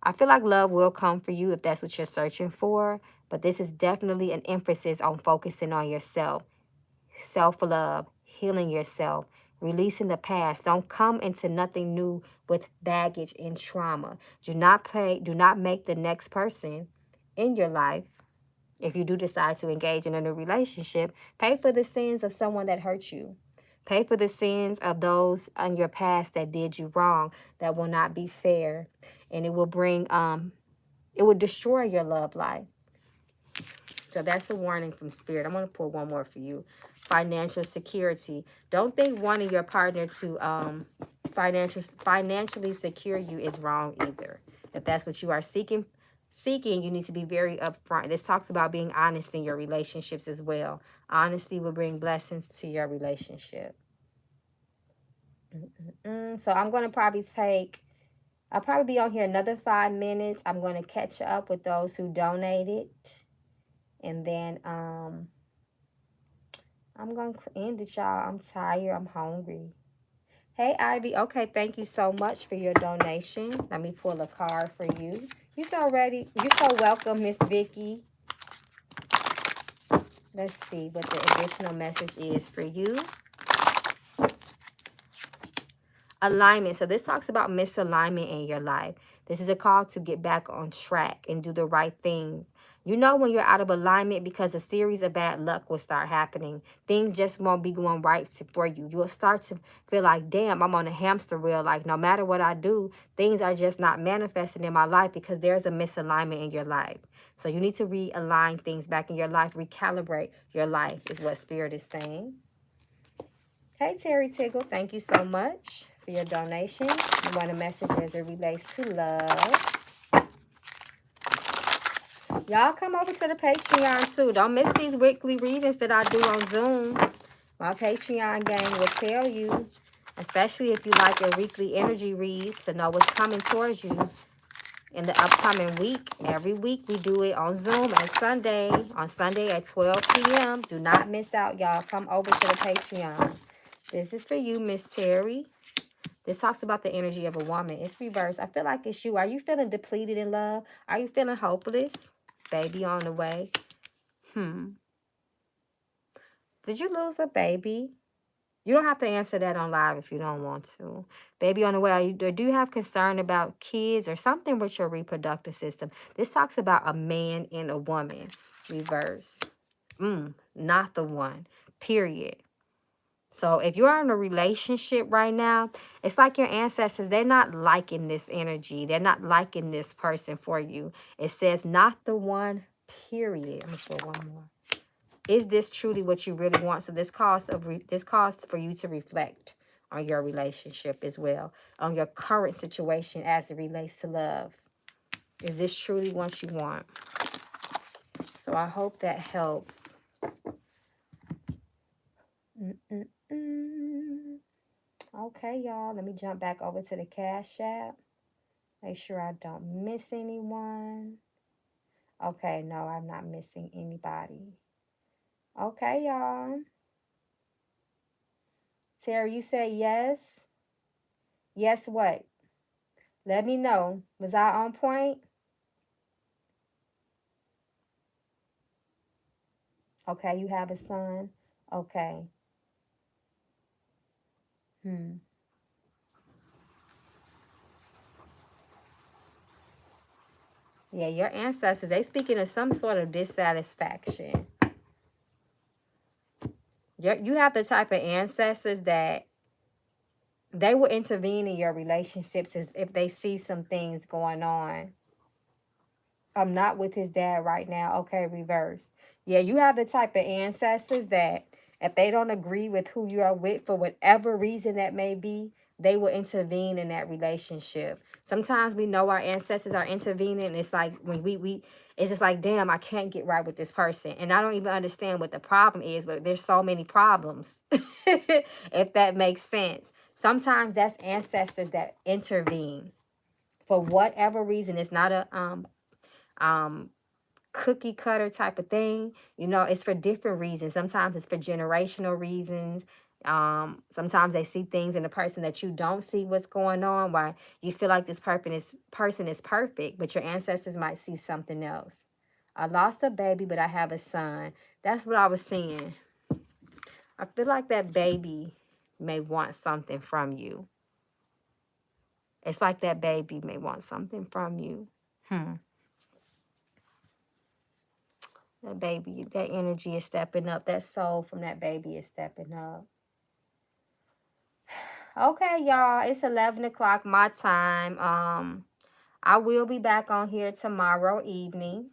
I feel like love will come for you if that's what you're searching for. But this is definitely an emphasis on focusing on yourself. Self-love, healing yourself, releasing the past. Don't come into nothing new with baggage and trauma. Do not make the next person in your life, if you do decide to engage in a new relationship, pay for the sins of someone that hurt you. Pay for the sins of those in your past that did you wrong. That will not be fair. And it will it will destroy your love life. So that's the warning from Spirit. I'm going to pull one more for you. Financial security. Don't think wanting your partner to financially secure you is wrong either. If that's what you are seeking, you need to be very upfront. This talks about being honest in your relationships as well. Honesty will bring blessings to your relationship. So I'm going to I'll probably be on here another 5 minutes. I'm going to catch up with those who donated. And then I'm going to end it, y'all. I'm tired. I'm hungry. Hey, Ivy. Okay, thank you so much for your donation. Let me pull a card for you. You so ready. You're so welcome, Miss Vicky. Let's see what the additional message is for you. Alignment. So this talks about misalignment in your life. This is a call to get back on track and do the right things. You know when you're out of alignment because a series of bad luck will start happening. Things just won't be going right for you. You will start to feel like, damn, I'm on a hamster wheel. Like no matter what I do, things are just not manifesting in my life because there's a misalignment in your life. So you need to realign things back in your life. Recalibrate your life is what Spirit is saying. Hey, Terry Tiggle, thank you so much for your donation. You want a message as it relates to love. Y'all come over to the Patreon, too. Don't miss these weekly readings that I do on Zoom. My Patreon gang will tell you, especially if you like your weekly energy reads, to know what's coming towards you in the upcoming week. Every week we do it on Zoom on Sunday at 12 p.m. Do not miss out, y'all. Come over to the Patreon. This is for you, Miss Terry. This talks about the energy of a woman. It's reversed. I feel like it's you. Are you feeling depleted in love? Are you feeling hopeless? Baby on the way. Did you lose a baby? You don't have to answer that on live if you don't want to. Baby on the way. Do you have concern about kids or something with your reproductive system? This talks about a man and a woman. Reverse. Not the one. Period. So if you are in a relationship right now, it's like your ancestors, they're not liking this energy. They're not liking this person for you. It says not the one, period. I'm going to put one more. Is this truly what you really want? So this calls for you to reflect on your relationship as well, on your current situation as it relates to love. Is this truly what you want? So I hope that helps. Okay, y'all. Let me jump back over to the Cash App. Make sure I don't miss anyone. Okay, no, I'm not missing anybody. Okay, y'all. Terry, you said yes. Yes, what? Let me know. Was I on point? Okay, you have a son. Okay. Yeah, your ancestors, they speaking of some sort of dissatisfaction. You have the type of ancestors that they will intervene in your relationships if they see some things going on. I'm not with his dad right now. Okay, reverse. Yeah, you have the type of ancestors that if they don't agree with who you are with for whatever reason that may be, they will intervene in that relationship. Sometimes we know our ancestors are intervening. It's like when it's just like, damn, I can't get right with this person. And I don't even understand what the problem is, but there's so many problems, if that makes sense. Sometimes that's ancestors that intervene for whatever reason. It's not a cookie cutter type of thing. You know, it's for different reasons. Sometimes it's for generational reasons. Sometimes they see things in the person that you don't see what's going on, why you feel like this person is perfect, but your ancestors might see something else. I lost a baby, but I have a son. That's what I was seeing. I feel like that baby may want something from you. It's like that baby may want something from you. That baby, that energy is stepping up. That soul from that baby is stepping up. Okay, y'all. It's 11 o'clock my time. I will be back on here tomorrow evening.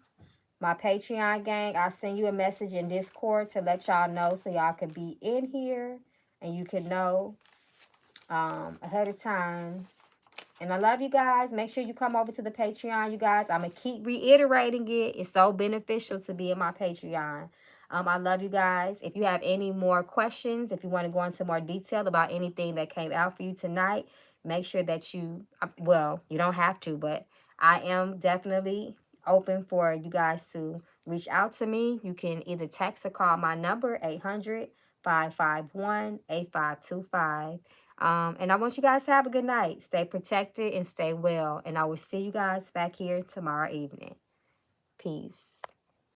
My Patreon gang, I'll send you a message in Discord to let y'all know so y'all can be in here and you can know ahead of time. And I love you guys. Make sure you come over to the Patreon, you guys. I'm going to keep reiterating it. It's so beneficial to be in my Patreon. I love you guys. If you have any more questions, if you want to go into more detail about anything that came out for you tonight, make sure that you, well, you don't have to, but I am definitely open for you guys to reach out to me. You can either text or call my number, 551-8525. And I want you guys to have a good night. Stay protected and stay well. And I will see you guys back here tomorrow evening. Peace.